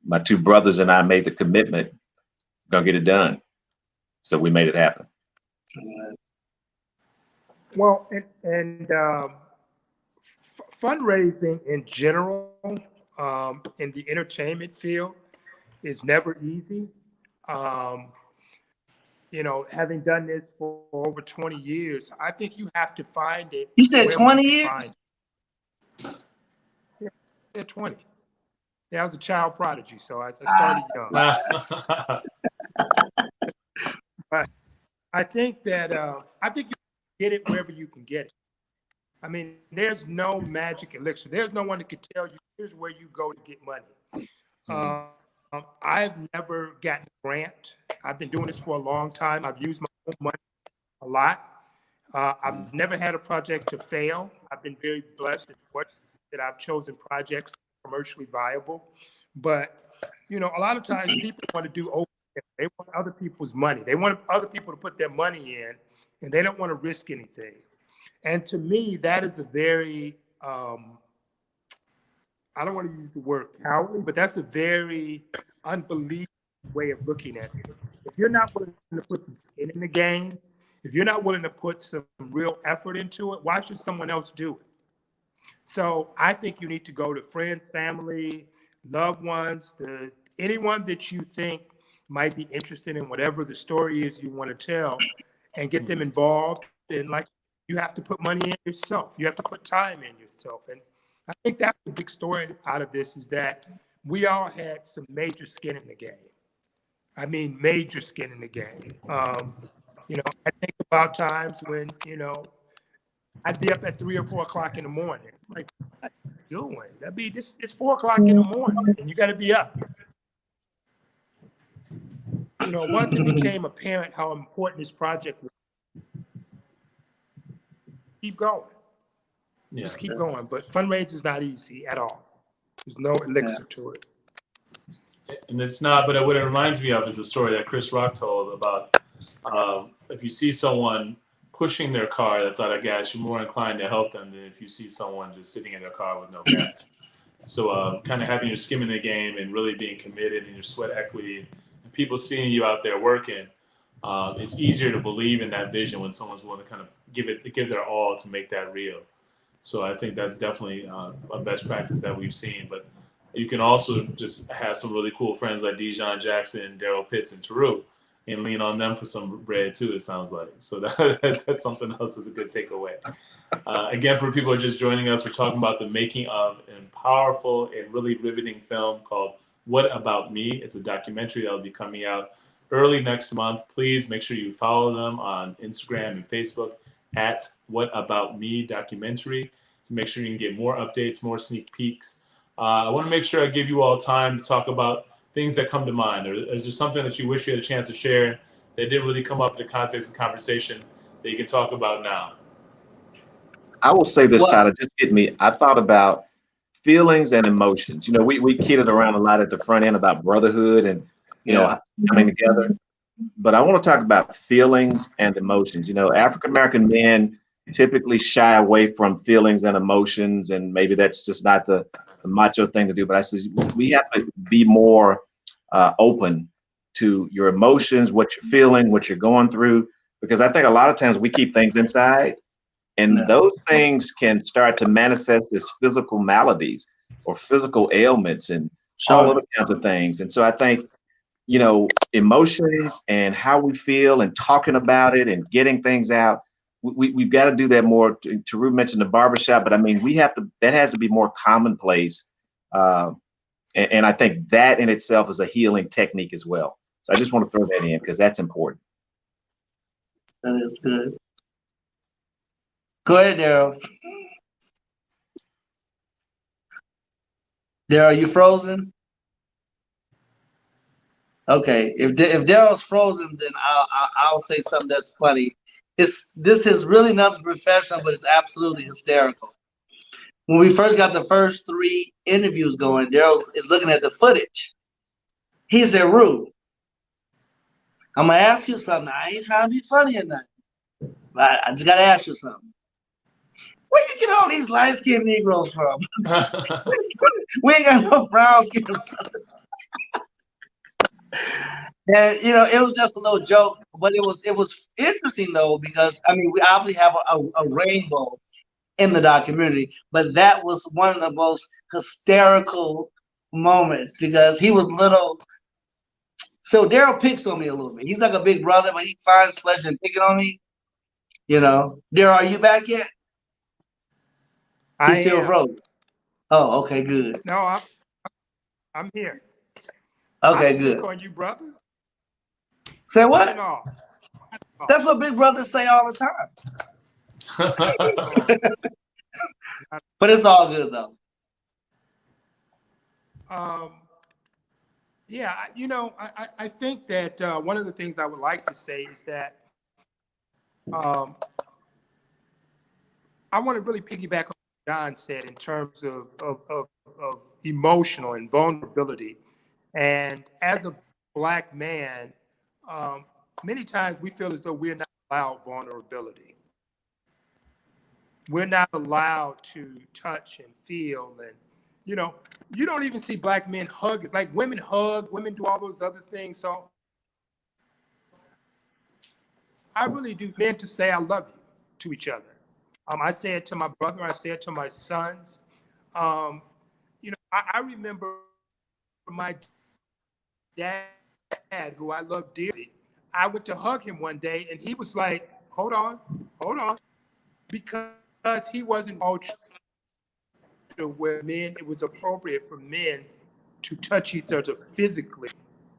my two brothers and I made the commitment, gonna get it done. So we made it happen. Well, and fundraising in general in the entertainment field is never easy. Having done this for over 20 years, I think you have to find it. You said 20 years? Yeah, 20. Yeah, I was a child prodigy, so I started young. But I think that you get it wherever you can get it. I mean, there's no magic elixir. There's no one that can tell you, here's where you go to get money. I've never gotten a grant. I've been doing this for a long time. I've used my own money a lot. I've never had a project to fail. I've been very blessed that I've chosen projects that are commercially viable. But, you know, a lot of times people want to do open. They want other people's money. They want other people to put their money in, and they don't want to risk anything. And to me, that is a very, I don't want to use the word cowardly, but that's a very unbelievable way of looking at it. If you're not willing to put some skin in the game, if you're not willing to put some real effort into it, why should someone else do it? So I think you need to go to friends, family, loved ones, anyone that you think might be interested in whatever the story is you want to tell, and get them involved. And like, you have to put money in yourself. You have to put time in yourself. And I think that's the big story out of this, is that we all had some major skin in the game. I mean, major skin in the game. You know, I think about times when, you know, I'd be up at 3 or 4 o'clock in the morning. Like, what are you doing? It's 4 o'clock in the morning, and you got to be up. You know, once it became apparent how important this project was, keep going. Yeah. Just keep going. But fundraising is not easy at all. There's no elixir to it. And it's not, but what it reminds me of is a story that Chris Rock told about if you see someone pushing their car that's out of gas, you're more inclined to help them than if you see someone just sitting in their car with no gas. So kind of having your skin in the game and really being committed and your sweat equity, and people seeing you out there working, it's easier to believe in that vision when someone's willing to kind of give their all to make that real. So I think that's definitely a best practice that we've seen. But you can also just have some really cool friends like Dijon Jackson, Darryl Pitts, and Taroue, and lean on them for some bread too, it sounds like. So that's something else that's a good takeaway. Again, for people who are just joining us, we're talking about the making of a powerful and really riveting film called What About Me? It's a documentary that will be coming out early next month. Please make sure you follow them on Instagram and Facebook at What About Me Documentary to make sure you can get more updates, more sneak peeks. I want to make sure I give you all time to talk about things that come to mind. Or is there something that you wish you had a chance to share that didn't really come up in the context of conversation that you can talk about now? I will say this, Well, Todd, it just hit me. I thought about feelings and emotions. You know, we kidded around a lot at the front end about brotherhood and, you know, coming together. But I want to talk about feelings and emotions. You know, African-American men typically shy away from feelings and emotions, and maybe that's just not the macho thing to do. But I said we have to be more open to your emotions, what you're feeling, what you're going through, because I think a lot of times we keep things inside, and those things can start to manifest as physical maladies or physical ailments and all other kinds of things. And so I think, you know, emotions and how we feel and talking about it and getting things out, we've got to do that more. Taroue mentioned the barbershop, but I mean, that has to be more commonplace. And I think that in itself is a healing technique as well. So I just want to throw that in because that's important. That is good. Go ahead, Darryl. Darryl, you frozen? Okay. If Darryl's frozen, then I'll say something that's funny. This is really nothing professional, but it's absolutely hysterical. When we first got the first 3 interviews going, Darryl is looking at the footage. He said, "Rue, I'm gonna ask you something. I ain't trying to be funny or nothing. But I just gotta ask you something. Where you get all these light-skinned Negroes from? We ain't got no brown skin." And you know, it was just a little joke, but it was interesting though, because I mean, we obviously have a rainbow in the documentary, but that was one of the most hysterical moments because he was little. So Darryl picks on me a little bit. He's like a big brother, but he finds pleasure in picking on me. You know, Darryl, are you back yet? He's still frozen. Oh, okay, good. No, I'm here. Okay, I good. pick on you, brother. Say what? No. That's what big brothers say all the time. But it's all good though. Yeah, I think that one of the things I would like to say is that I want to really piggyback on what John said in terms of emotional and vulnerability. And as a Black man, many times we feel as though we're not allowed vulnerability. We're not allowed to touch and feel, and you don't even see Black men hug. It's like women hug, women do all those other things. So I really do mean to say I love you to each other. I say it to my brother. I say it to my sons. I remember my dad, who I love dearly. I went to hug him one day, and he was like, hold on, because he wasn't culture where it was appropriate for men to touch each other physically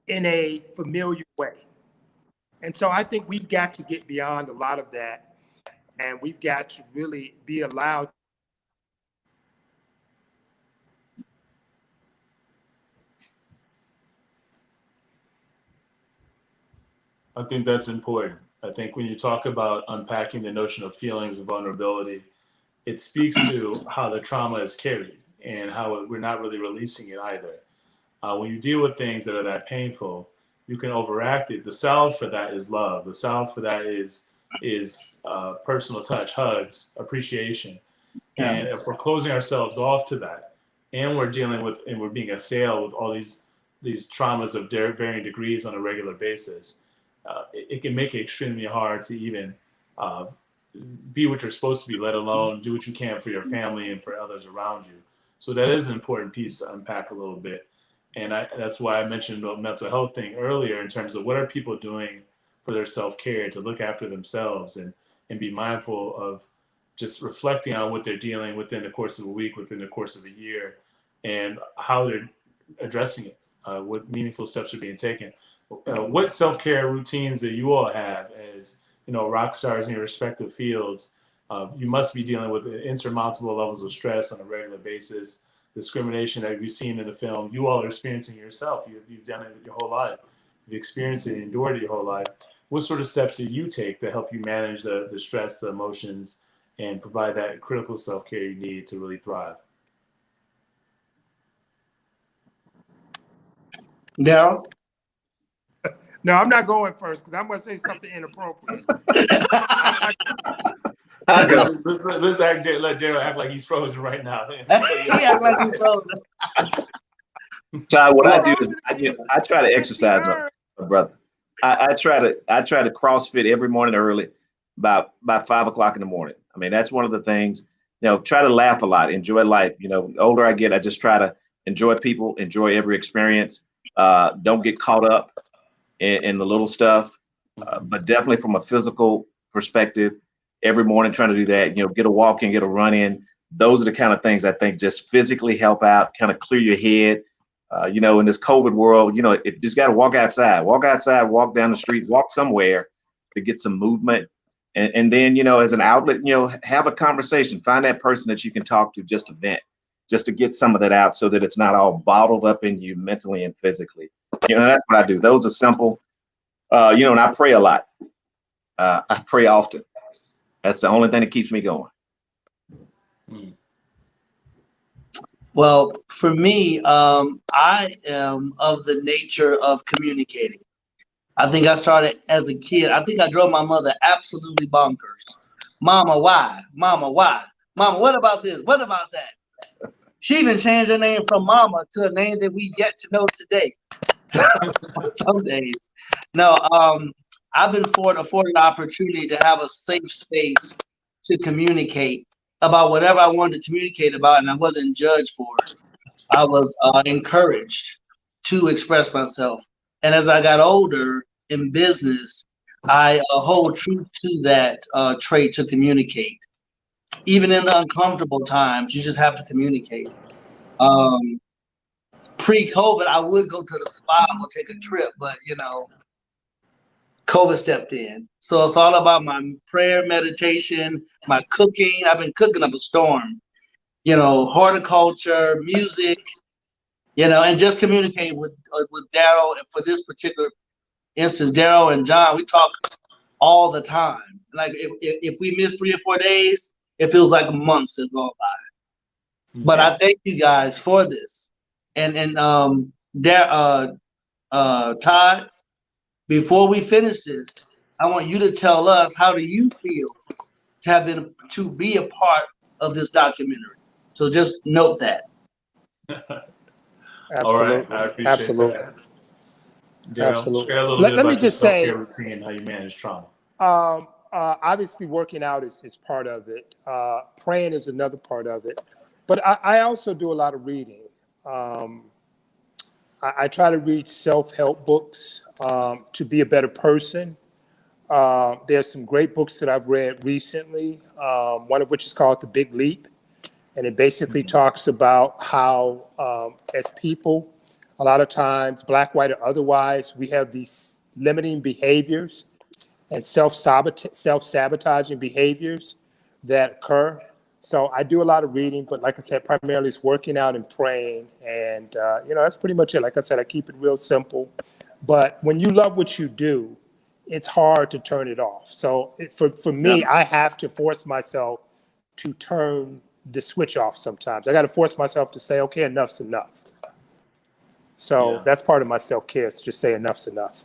in a familiar way. And so I think we've got to get beyond a lot of that, and we've got to really be allowed. I think that's important. I think when you talk about unpacking the notion of feelings and vulnerability, it speaks to how the trauma is carried and how we're not really releasing it either. When you deal with things that are that painful, you can overact it. The salve for that is love. The salve for that is personal touch, hugs, appreciation. Yeah. And if we're closing ourselves off to that, and we're dealing with and we're being assailed with all these traumas of varying degrees on a regular basis, it can make it extremely hard to even be what you're supposed to be, let alone do what you can for your family and for others around you. So that is an important piece to unpack a little bit. And that's why I mentioned the mental health thing earlier in terms of what are people doing for their self-care to look after themselves and be mindful of just reflecting on what they're dealing within the course of a week, within the course of a year, and how they're addressing it, what meaningful steps are being taken. What self-care routines that you all have as rock stars in your respective fields? You must be dealing with insurmountable levels of stress on a regular basis. Discrimination that you've seen in the film, you all are experiencing yourself. You've done it your whole life. You've experienced it and endured it your whole life. What sort of steps do you take to help you manage the stress, the emotions, and provide that critical self-care you need to really thrive? Darryl? No, I'm not going first because I'm going to say something inappropriate. Let's let Darryl act like he's frozen right now. He act like he's frozen. Todd, what I do is I try to exercise, my brother. I try to CrossFit every morning early, about 5 o'clock in the morning. I mean, that's one of the things. Try to laugh a lot, enjoy life. The older I get, I just try to enjoy people, enjoy every experience. Don't get caught up in the little stuff, but definitely from a physical perspective, every morning trying to do that. Get a walk in, get a run in. Those are the kind of things I think just physically help out, kind of clear your head. In this COVID world, if you just got to walk outside, walk down the street, walk somewhere to get some movement. And then, as an outlet, have a conversation, find that person that you can talk to, just to vent, just to get some of that out so that it's not all bottled up in you mentally and physically. That's what I do. Those are simple, and I pray a lot. I pray often. That's the only thing that keeps me going. Well, for me, I am of the nature of communicating. I think I started as a kid. I think I drove my mother absolutely bonkers. Mama, why? Mama, why? Mama, what about this? What about that? She even changed her name from Mama to a name that we get to know today. Some days. No, I've been afforded the opportunity to have a safe space to communicate about whatever I wanted to communicate about, and I wasn't judged for it. I was encouraged to express myself. And as I got older in business, I hold true to that trait to communicate. Even in the uncomfortable times, you just have to communicate. Pre-COVID, I would go to the spa or take a trip, but COVID stepped in. So it's all about my prayer, meditation, my cooking. I've been cooking up a storm. Horticulture, music, you know, and just communicate with Darryl. And for this particular instance, Darryl and John, we talk all the time. Like if we miss 3 or 4 days, it feels like months have gone by. But I thank you guys for this. And Todd, before we finish this, I want you to tell us, how do you feel to be a part of this documentary? So just note that. Absolutely. All right, I appreciate Absolutely. that. Darryl, Absolutely. share a little Let bit me about just your say, self-care routine, how you manage trauma. obviously working out is part of it. Praying is another part of it. But I also do a lot of reading. I try to read self-help books to be a better person. There's some great books that I've read recently, one of which is called The Big Leap. And it basically talks about how, as people, a lot of times, Black, white, or otherwise, we have these limiting behaviors and self-sabotaging behaviors that occur. So I do a lot of reading, but like I said, primarily it's working out and praying. And, that's pretty much it. Like I said, I keep it real simple. But when you love what you do, it's hard to turn it off. So for me, I have to force myself to turn the switch off sometimes. I got to force myself to say, okay, enough's enough. So that's part of my self-care, is just say enough's enough.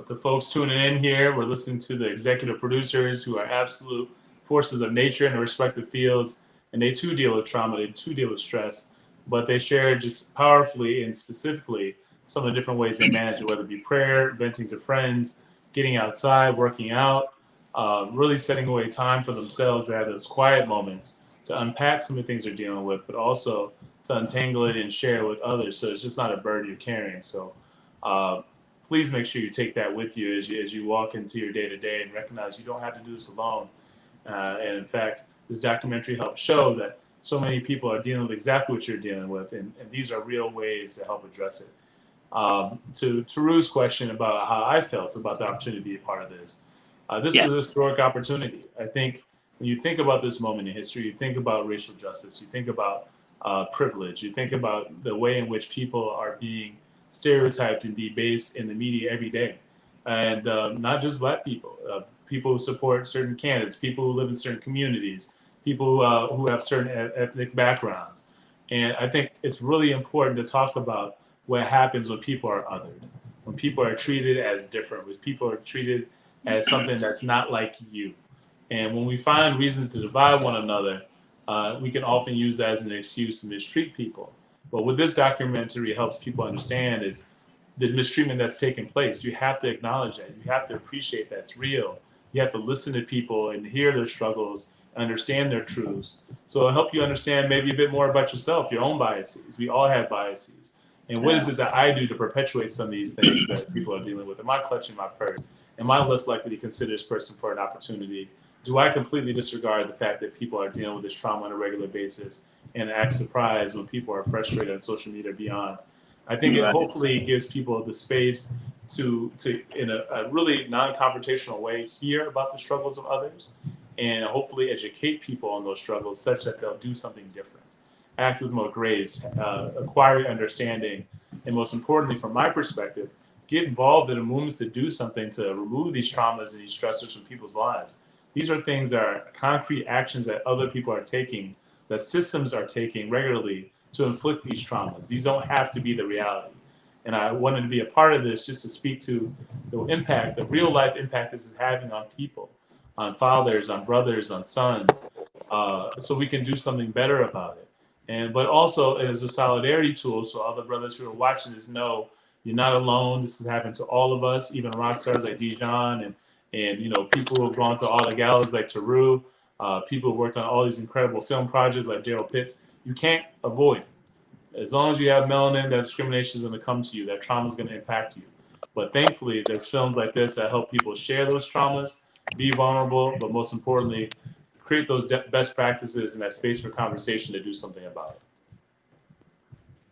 To folks tuning in here, we're listening to the executive producers who are absolute forces of nature in their respective fields, and they too deal with trauma, they too deal with stress, but they share just powerfully and specifically some of the different ways they manage it, whether it be prayer, venting to friends, getting outside, working out, really setting away time for themselves to have those quiet moments to unpack some of the things they're dealing with, but also to untangle it and share it with others. So it's just not a burden you're carrying. So please make sure you take that with you as you walk into your day-to-day and recognize you don't have to do this alone. And in fact, this documentary helps show that so many people are dealing with exactly what you're dealing with, and these are real ways to help address it. To Taroue's question about how I felt about the opportunity to be a part of this, this is a historic opportunity. I think when you think about this moment in history, you think about racial justice, you think about privilege, you think about the way in which people are being stereotyped and debased in the media every day. And not just Black people, people who support certain candidates, people who live in certain communities, people who have certain ethnic backgrounds. And I think it's really important to talk about what happens when people are othered, when people are treated as different, when people are treated as something that's not like you. And when we find reasons to divide one another, we can often use that as an excuse to mistreat people. But what this documentary helps people understand is the mistreatment that's taking place. You have to acknowledge that. You have to appreciate that's real. You have to listen to people and hear their struggles, understand their truths. So it'll help you understand maybe a bit more about yourself, your own biases. We all have biases. And what is it that I do to perpetuate some of these things that people are dealing with? Am I clutching my purse? Am I less likely to consider this person for an opportunity? Do I completely disregard the fact that people are dealing with this trauma on a regular basis and act surprised when people are frustrated on social media or beyond? I think it hopefully gives people the space to in a really non-confrontational way, hear about the struggles of others and hopefully educate people on those struggles such that they'll do something different. Act with more grace, acquire understanding, and most importantly, from my perspective, get involved in the movements to do something to remove these traumas and these stressors from people's lives. These are things that are concrete actions that other people are taking, that systems are taking regularly to inflict these traumas. These don't have to be the reality. And I wanted to be a part of this just to speak to the impact, the real life impact this is having on people, on fathers, on brothers, on sons, so we can do something better about it. But also as a solidarity tool, so other brothers who are watching this know you're not alone. This has happened to all of us, even rock stars like Dijon and people who have gone to all the galas like Taroue, people who've worked on all these incredible film projects like Darryl Pitts. You can't avoid it. As long as you have melanin, that discrimination is going to come to you. That trauma is going to impact you. But thankfully, there's films like this that help people share those traumas, be vulnerable, but most importantly, create those best practices and that space for conversation to do something about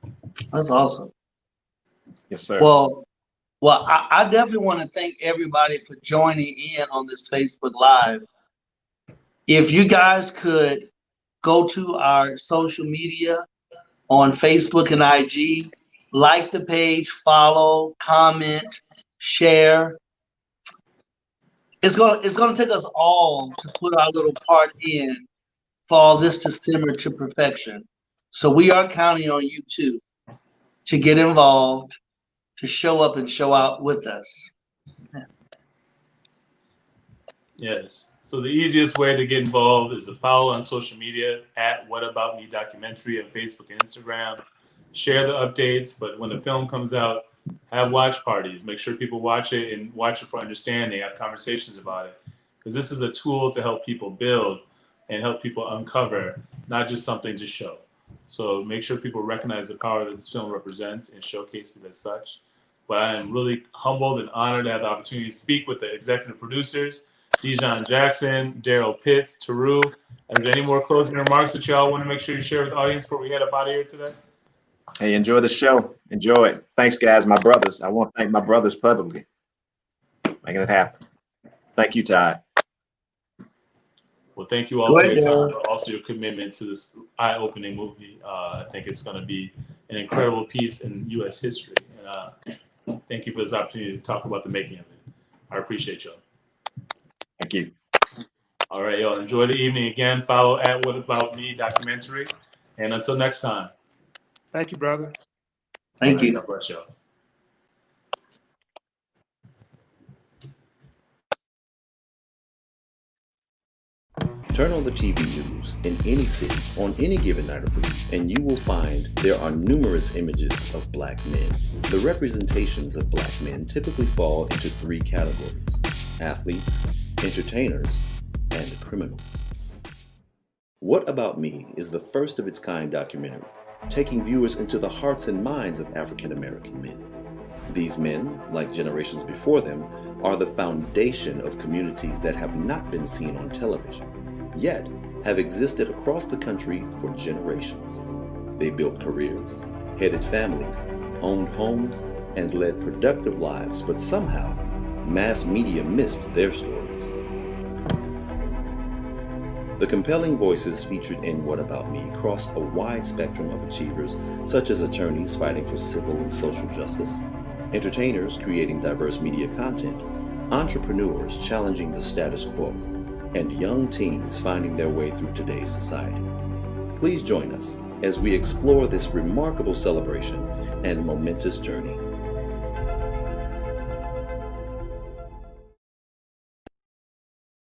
it. That's awesome. Yes, sir. Well, I definitely want to thank everybody for joining in on this Facebook Live. If you guys could go to our social media on Facebook and IG. Like the page, follow, comment, share. It's gonna take us all to put our little part in for all this to simmer to perfection. So we are counting on you too to get involved, to show up and show out with us. Yes. So the easiest way to get involved is to follow on social media at What About Me Documentary on Facebook and Instagram. Share the updates, but when the film comes out, have watch parties. Make sure people watch it and watch it for understanding. Have conversations about it, because this is a tool to help people build and help people uncover, not just something to show. So make sure people recognize the power that this film represents and showcase it as such. But I am really humbled and honored to have the opportunity to speak with the executive producers, Dijon Jackson, Darryl Pitts, Taroue. Are there any more closing remarks that y'all want to make sure you share with the audience before we head up out of here today? Hey, enjoy the show. Enjoy it. Thanks, guys. My brothers. I want to thank my brothers publicly. Making it happen. Thank you, Todd. Well, thank you all for your time, but also your commitment to this eye-opening movie. I think it's going to be an incredible piece in U.S. history. And thank you for this opportunity to talk about the making of it. I appreciate y'all. Thank you. All right, y'all. Enjoy the evening again. Follow at What About Me Documentary. And until next time. Thank you, brother. Thank you. God bless y'all. Turn on the TV news in any city on any given night of the week, and you will find there are numerous images of black men. The representations of black men typically fall into three categories: athletes, entertainers, and criminals. What About Me is the first of its kind documentary, taking viewers into the hearts and minds of African American men. These men, like generations before them, are the foundation of communities that have not been seen on television, yet have existed across the country for generations. They built careers, headed families, owned homes, and led productive lives, but somehow, mass media missed their stories. The compelling voices featured in What About Me cross a wide spectrum of achievers, such as attorneys fighting for civil and social justice, entertainers creating diverse media content, entrepreneurs challenging the status quo, and young teens finding their way through today's society. Please join us as we explore this remarkable celebration and momentous journey.